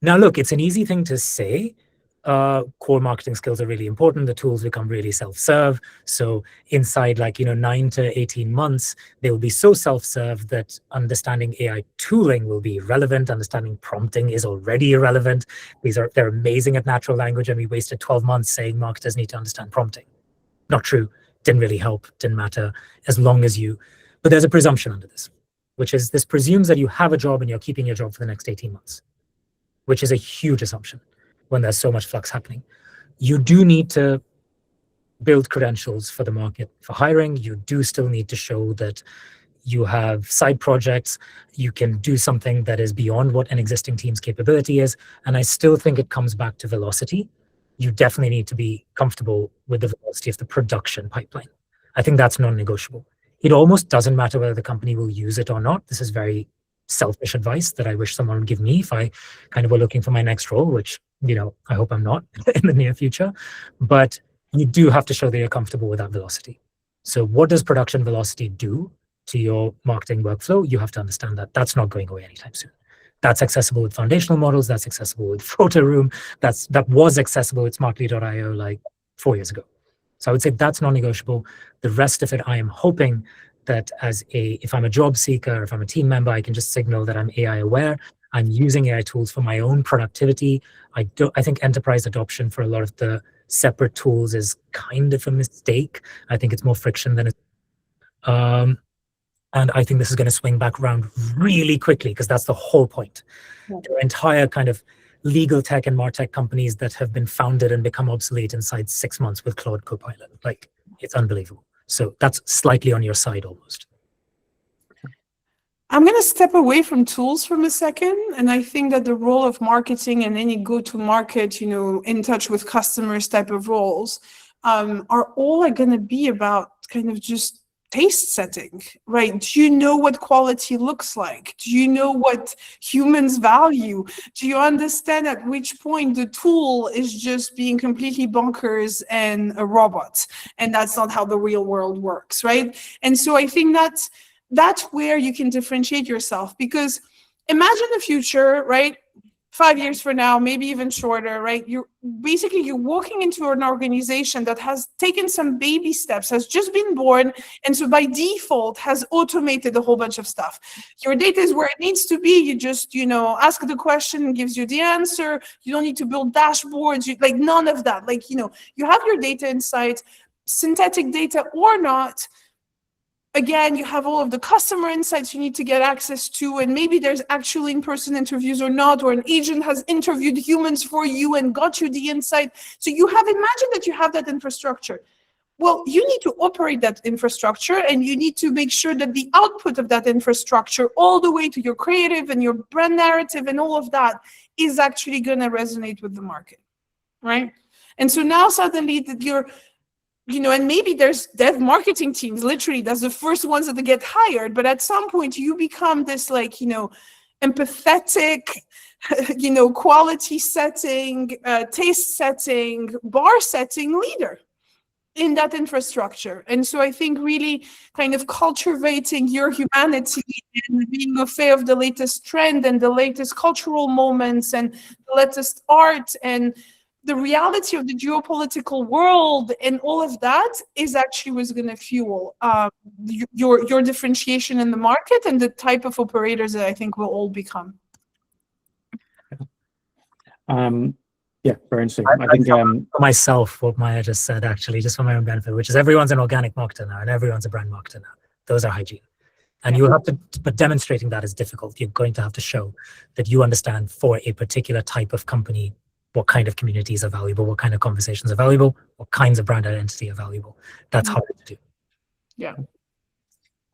S3: look, it's an easy thing to say. Core marketing skills are really important. The tools become really self-serve. So inside 9 to 18 months, they will be so self-serve that understanding AI tooling will be irrelevant. Understanding prompting is already irrelevant. They're amazing at natural language, and we wasted 12 months saying marketers need to understand prompting. Not true. Didn't really help. Didn't matter as long as you. But there's a presumption under this, which is this presumes that you have a job and you're keeping your job for the next 18 months, which is a huge assumption when there's so much flux happening. You do need to build credentials for the market for hiring. You do still need to show that you have side projects. You can do something that is beyond what an existing team's capability is. And I still think it comes back to velocity. You definitely need to be comfortable with the velocity of the production pipeline. I think that's non-negotiable. It almost doesn't matter whether the company will use it or not. This is very selfish advice that I wish someone would give me if I kind of were looking for my next role, which, I hope I'm not in the near future. But you do have to show that you're comfortable with that velocity. So what does production velocity do to your marketing workflow? You have to understand that that's not going away anytime soon. That's accessible with foundational models. That's accessible with Photo Room. That was accessible with Smartly.io like 4 years ago. So I would say that's non-negotiable. The rest of it, I am hoping that if I'm a job seeker, if I'm a team member, I can just signal that I'm AI aware. I'm using AI tools for my own productivity. I think enterprise adoption for a lot of the separate tools is kind of a mistake. I think it's more friction than and I think this is going to swing back around really quickly because that's the whole point. Yeah. There are entire kind of legal tech and MarTech companies that have been founded and become obsolete inside 6 months with Claude Copilot. Like, it's unbelievable. So that's slightly on your side almost.
S2: I'm going to step away from tools for a second. And I think that the role of marketing and any go-to-market, in touch with customers type of roles are all going to be about kind of just taste setting, right? Do you know what quality looks like? Do you know what humans value? Do you understand at which point the tool is just being completely bonkers and a robot? And that's not how the real world works, right? And so I think that's where you can differentiate yourself, because imagine the future, right? 5 years from now, maybe even shorter, right? You're walking into an organization that has taken some baby steps, has just been born, and so by default has automated a whole bunch of stuff. Your data is where it needs to be. You just, ask the question and gives you the answer. You don't need to build dashboards, none of that. You have your data insight, synthetic data or not. Again, you have all of the customer insights you need to get access to, and maybe there's actually in-person interviews or not, or an agent has interviewed humans for you and got you the insight. So imagine that you have that infrastructure. Well, you need to operate that infrastructure, and you need to make sure that the output of that infrastructure, all the way to your creative and your brand narrative and all of that, is actually going to resonate with the market, right? And so now suddenly that you're and maybe there's dev marketing teams, literally, that's the first ones that get hired. But at some point, you become this empathetic, quality setting, taste setting, bar setting leader in that infrastructure. And so I think really kind of cultivating your humanity and being aware of the latest trend and the latest cultural moments and the latest art and the reality of the geopolitical world and all of that is actually what's going to fuel your differentiation in the market and the type of operators that I think we'll all become.
S1: Yeah, very interesting.
S3: I
S1: I think
S3: for myself, what Maya just said, actually, just for my own benefit, which is everyone's an organic marketer now and everyone's a brand marketer now. Those are hygiene. And you have to, but demonstrating that is difficult. You're going to have to show that you understand for a particular type of company, what kind of communities are valuable, what kind of conversations are valuable, what kinds of brand identity are valuable. That's hard to do.
S2: Yeah.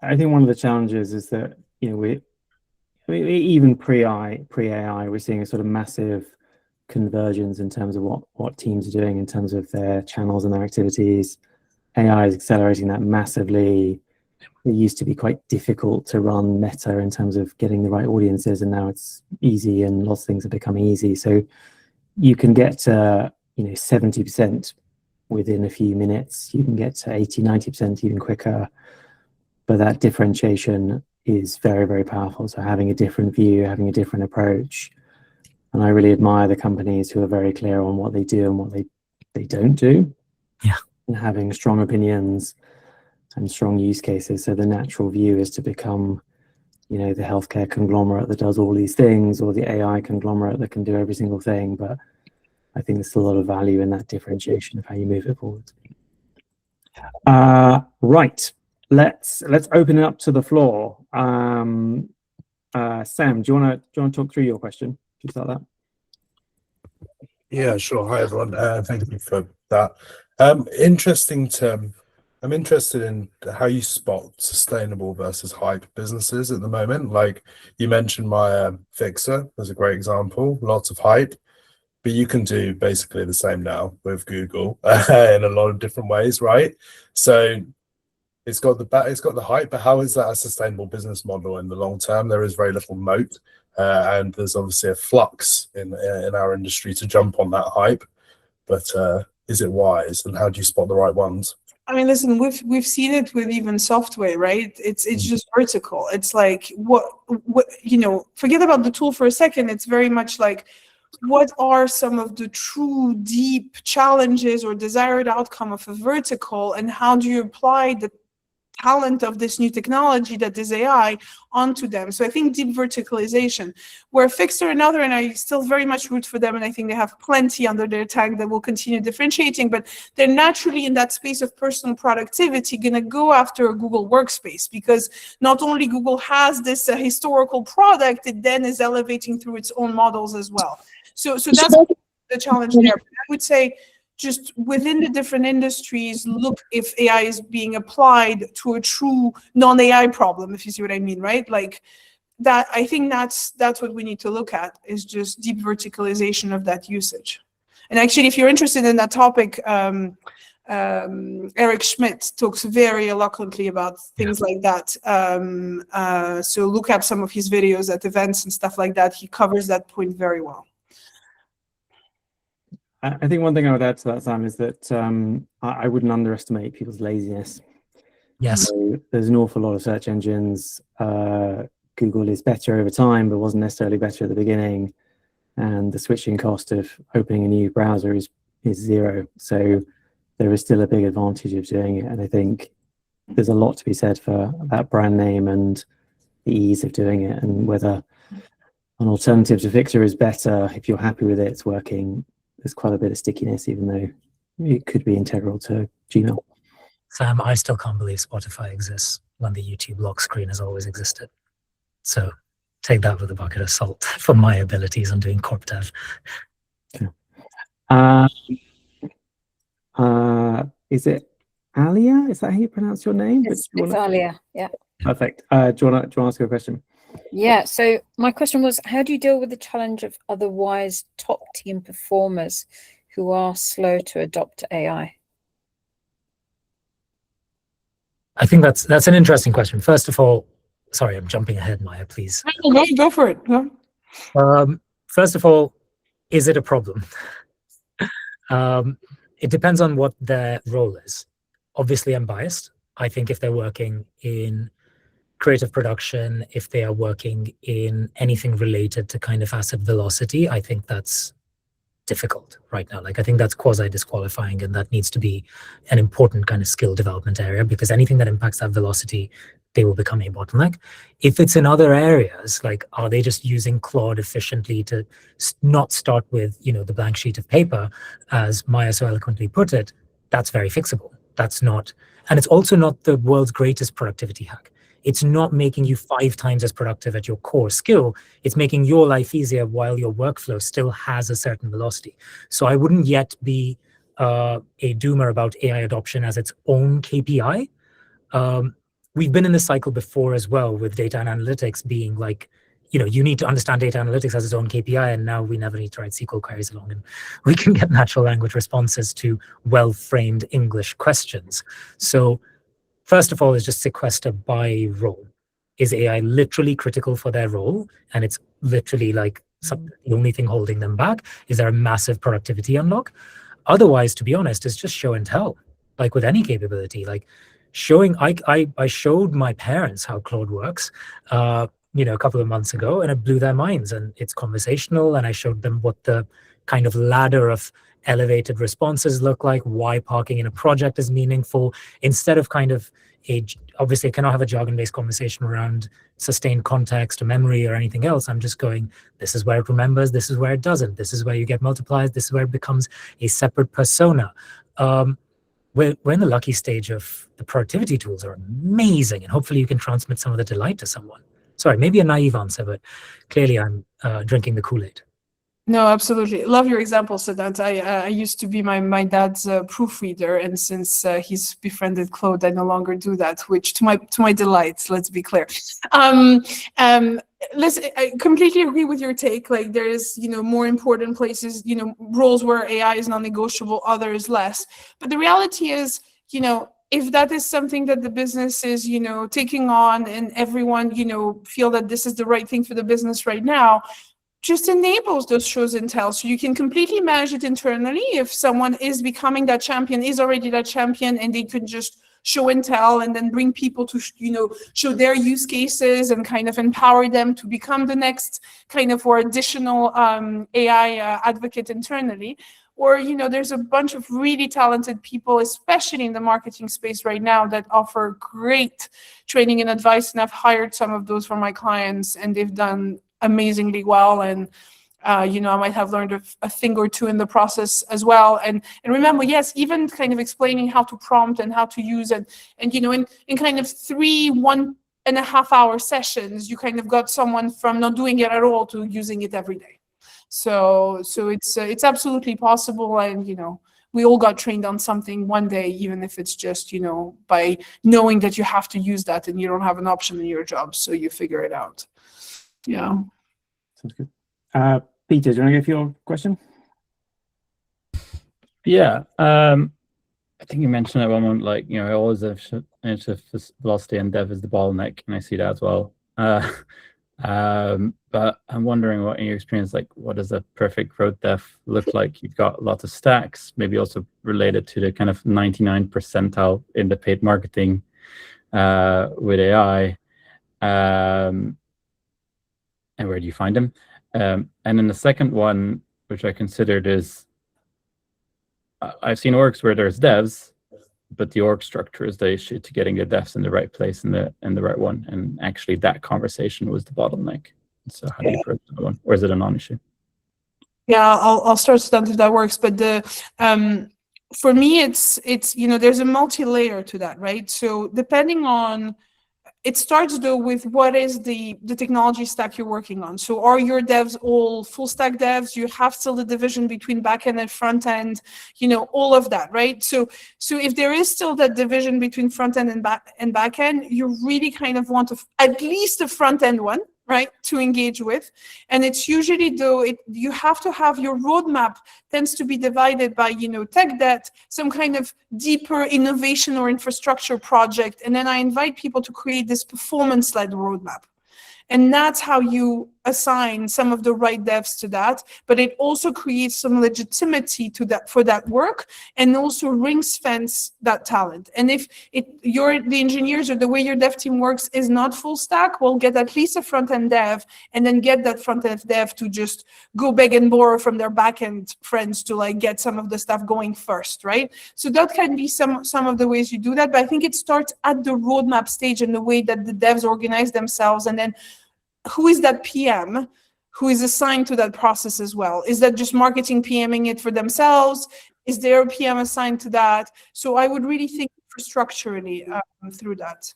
S1: I think one of the challenges is that, even pre-AI, we're seeing a sort of massive convergence in terms of what teams are doing in terms of their channels and their activities. AI is accelerating that massively. It used to be quite difficult to run Meta in terms of getting the right audiences, and now it's easy and lots of things are becoming easy. So you can get to 70% within a few minutes. You can get to 80, 90% even quicker. But that differentiation is very, very powerful. So having a different view, having a different approach. And I really admire the companies who are very clear on what they do and what they don't do.
S3: Yeah.
S1: And having strong opinions and strong use cases. So the natural view is to become, the healthcare conglomerate that does all these things, or the AI conglomerate that can do every single thing. But I think there's a lot of value in that differentiation of how you move it forward. Right. Let's open it up to the floor. Sam, do you want to talk through your question? Just like that.
S4: Yeah, sure. Hi everyone. Thank you for that. I'm interested in how you spot sustainable versus hype businesses at the moment. Like you mentioned, my Fyxer as a great example. Lots of hype, but you can do basically the same now with Google in a lot of different ways, right? So it's got the hype, but how is that a sustainable business model in the long term? There is very little moat, and there's obviously a flux in our industry to jump on that hype. But is it wise, and how do you spot the right ones?
S2: I mean, listen, we've seen it with even software, right? It's just vertical. It's like what forget about the tool for a second. It's very much like, what are some of the true deep challenges or desired outcome of a vertical, and how do you apply the talent of this new technology that is AI onto them? So I think deep verticalization, where Fyxer and other, and I still very much root for them, and I think they have plenty under their tag that will continue differentiating, but they're naturally in that space of personal productivity going to go after a Google workspace, because not only Google has this historical product, it then is elevating through its own models as well. So that's the challenge there. But I would say, just within the different industries, look if AI is being applied to a true non-AI problem, if you see what I mean, right? Like that, I think that's what we need to look at, is just deep verticalization of that usage. And actually, if you're interested in that topic, Eric Schmidt talks very eloquently about things like that. So look up some of his videos at events and stuff like that. He covers that point very well.
S1: I think one thing I would add to that, Sam, is that I wouldn't underestimate people's laziness.
S3: Yes.
S1: So there's an awful lot of search engines. Google is better over time, but wasn't necessarily better at the beginning. And the switching cost of opening a new browser is zero. So there is still a big advantage of doing it. And I think there's a lot to be said for that brand name and the ease of doing it, and whether an alternative to Fyxer is better. If you're happy with it, it's working. There's quite a bit of stickiness, even though it could be integral to Gmail.
S3: Sam, I still can't believe Spotify exists when the YouTube lock screen has always existed. So take that with a bucket of salt for my abilities on doing corp dev.
S1: Okay. Is it Alia? Is that how you pronounce your name?
S5: It's Alia, yeah.
S1: Perfect. Do you want to ask a question?
S5: Yeah, so my question was, how do you deal with the challenge of otherwise top team performers who are slow to adopt AI?
S3: I think that's an interesting question. First of all, sorry, I'm jumping ahead, Maya, please.
S2: No, go for it. No.
S3: First of all, is it a problem? It depends on what their role is. Obviously, I'm biased. I think if they're working in creative production, if they are working in anything related to kind of asset velocity, I think that's difficult right now. Like, I think that's quasi-disqualifying, and that needs to be an important kind of skill development area, because anything that impacts that velocity they will become a bottleneck. If it's in other areas, like are they just using Claude efficiently to not start with, the blank sheet of paper, as Maya so eloquently put it, that's very fixable. That's not, and it's also not the world's greatest productivity hack. It's not making you 5 times as productive at your core skill. It's making your life easier while your workflow still has a certain velocity. So I wouldn't yet be a doomer about AI adoption as its own KPI. We've been in this cycle before as well, with data and analytics being like, you need to understand data analytics as its own KPI, and now we never need to write SQL queries along, and we can get natural language responses to well-framed English questions. So first of all, is just sequester by role. Is AI literally critical for their role? And it's literally like the only thing holding them back? Is there a massive productivity unlock? Otherwise, to be honest, it's just show and tell, like with any capability. Like showing, I showed my parents how Claude works, a couple of months ago, and it blew their minds. And it's conversational, and I showed them what the kind of ladder of elevated responses look like, why parking in a project is meaningful, instead of kind of obviously I cannot have a jargon-based conversation around sustained context or memory or anything else. I'm just going, this is where it remembers, this is where it doesn't, this is where you get multipliers, this is where it becomes a separate persona. We're in the lucky stage of the productivity tools are amazing, and hopefully you can transmit some of the delight to someone. Sorry, maybe a naive answer, but clearly I'm drinking the Kool-Aid.
S2: No, absolutely. Love your example, Siddhant. I used to be my dad's proofreader, and since he's befriended Claude, I no longer do that, which to my delight, let's be clear. Listen, I completely agree with your take. Like there is, more important places, roles where AI is non-negotiable, others less. But the reality is, if that is something that the business is, taking on, and everyone, feel that this is the right thing for the business right now, just enables those shows and tell. So you can completely manage it internally. If someone is becoming that champion, is already that champion, and they can just show and tell, and then bring people to, show their use cases and kind of empower them to become the next kind of or additional AI advocate internally. Or, there's a bunch of really talented people, especially in the marketing space right now, that offer great training and advice. And I've hired some of those for my clients, and they've done amazingly well. And, I might have learned a thing or two in the process as well. And remember, yes, even kind of explaining how to prompt and how to use it. And, in kind of 3 1.5 hour sessions, you kind of got someone from not doing it at all to using it every day. So it's absolutely possible. And, we all got trained on something one day, even if it's just, by knowing that you have to use that and you don't have an option in your job. So you figure it out. Yeah.
S1: Sounds good. Peter, do you want to go for your question?
S6: Yeah. I think you mentioned at one moment, like, I always have velocity and dev is the bottleneck, and I see that as well. But I'm wondering, what in your experience, like, what does a perfect growth dev look like? You've got lots of stacks, maybe also related to the kind of 99th percentile in the paid marketing with AI. And where do you find them? And then the second one, which I considered, is I've seen orgs where there's devs, but the org structure is the issue to getting the devs in the right place and the right one. And actually, that conversation was the bottleneck. So how do you approach that one, or is it a non-issue?
S2: Yeah, I'll start if that works. But for me, it's there's a multi-layer to that, right? So depending on, it starts though with what is the technology stack you're working on. So are your devs all full stack devs? You have still the division between backend and front end, all of that, right? So if there is still that division between front end and back end, you really kind of want at least a front end one, right, to engage with. And it's usually though, you have to have your roadmap tends to be divided by, tech debt, some kind of deeper innovation or infrastructure project. And then I invite people to create this performance-led roadmap. And that's how you assign some of the right devs to that, but it also creates some legitimacy to that for that work, and also rings fence that talent. And if the engineers or the way your dev team works is not full stack, we'll get at least a front end dev, and then get that front end dev to just go beg and borrow from their back end friends to like get some of the stuff going first, right? So that can be some of the ways you do that, but I think it starts at the roadmap stage and the way that the devs organize themselves, and then who is that PM who is assigned to that process as well? Is that just marketing PMing it for themselves? Is there a PM assigned to that? So I would really think structurally through that.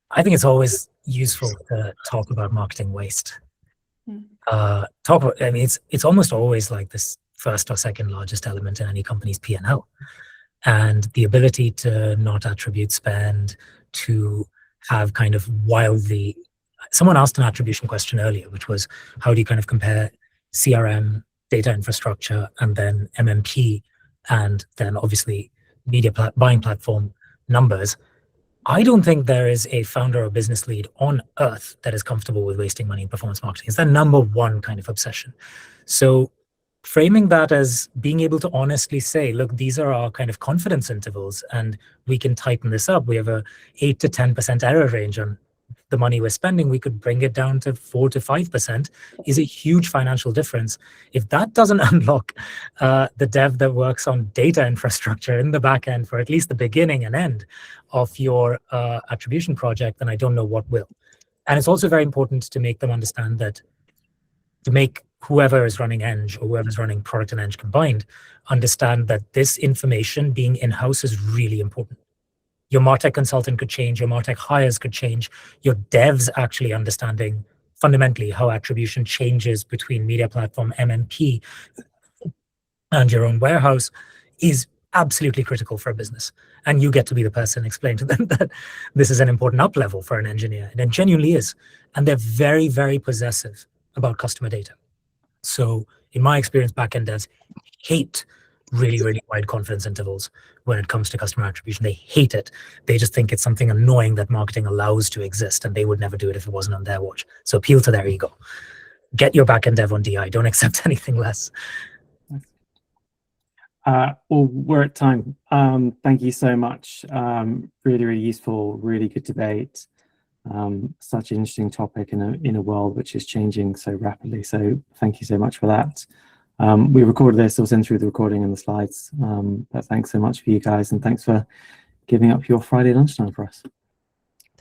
S3: I think it's always useful to talk about marketing waste. I mean, it's almost always like this first or second largest element in any company's P&L, and the ability to not attribute spend, to have kind of wildly. Someone asked an attribution question earlier, which was, how do you kind of compare CRM, data infrastructure, and then MMP, and then obviously media buying platform numbers? I don't think there is a founder or business lead on earth that is comfortable with wasting money in performance marketing. It's their number one kind of obsession. So framing that as being able to honestly say, look, these are our kind of confidence intervals, and we can tighten this up. We have a 8 to 10% error range on the money we're spending. We could bring it down to 4 to 5%, is a huge financial difference. If that doesn't unlock the dev that works on data infrastructure in the back end for at least the beginning and end of your attribution project, then I don't know what will. And it's also very important to make them understand that, to make whoever is running Eng or whoever's running product and Eng combined understand that this information being in-house is really important. Your MarTech consultant could change, your MarTech hires could change, your devs actually understanding fundamentally how attribution changes between media platform, MMP, and your own warehouse is absolutely critical for a business. And you get to be the person explaining to them that this is an important up level for an engineer. And it genuinely is. And they're very, very possessive about customer data. So in my experience, backend devs hate really, really wide confidence intervals when it comes to customer attribution. They hate it. They just think it's something annoying that marketing allows to exist, and they would never do it if it wasn't on their watch. So appeal to their ego. Get your backend dev on DI. Don't accept anything less.
S1: Well, we're at time. Thank you so much. Really, really useful, really good debate. Such an interesting topic in a world which is changing so rapidly. So thank you so much for that. We recorded this, we'll send through the recording and the slides. But thanks so much for you guys, and thanks for giving up your Friday lunchtime for us.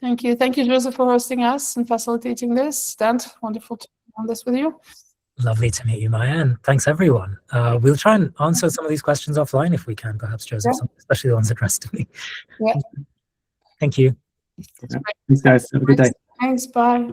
S2: Thank you. Thank you, Joseph, for hosting us and facilitating this. Dan, wonderful to be on this with you.
S3: Lovely to meet you, Maya, thanks everyone. We'll try and answer some of these questions offline if we can, perhaps, Joseph, especially the ones addressed to me.
S2: Yeah.
S3: Thank you.
S1: Thanks, guys. Have a good day.
S2: Thanks. Bye.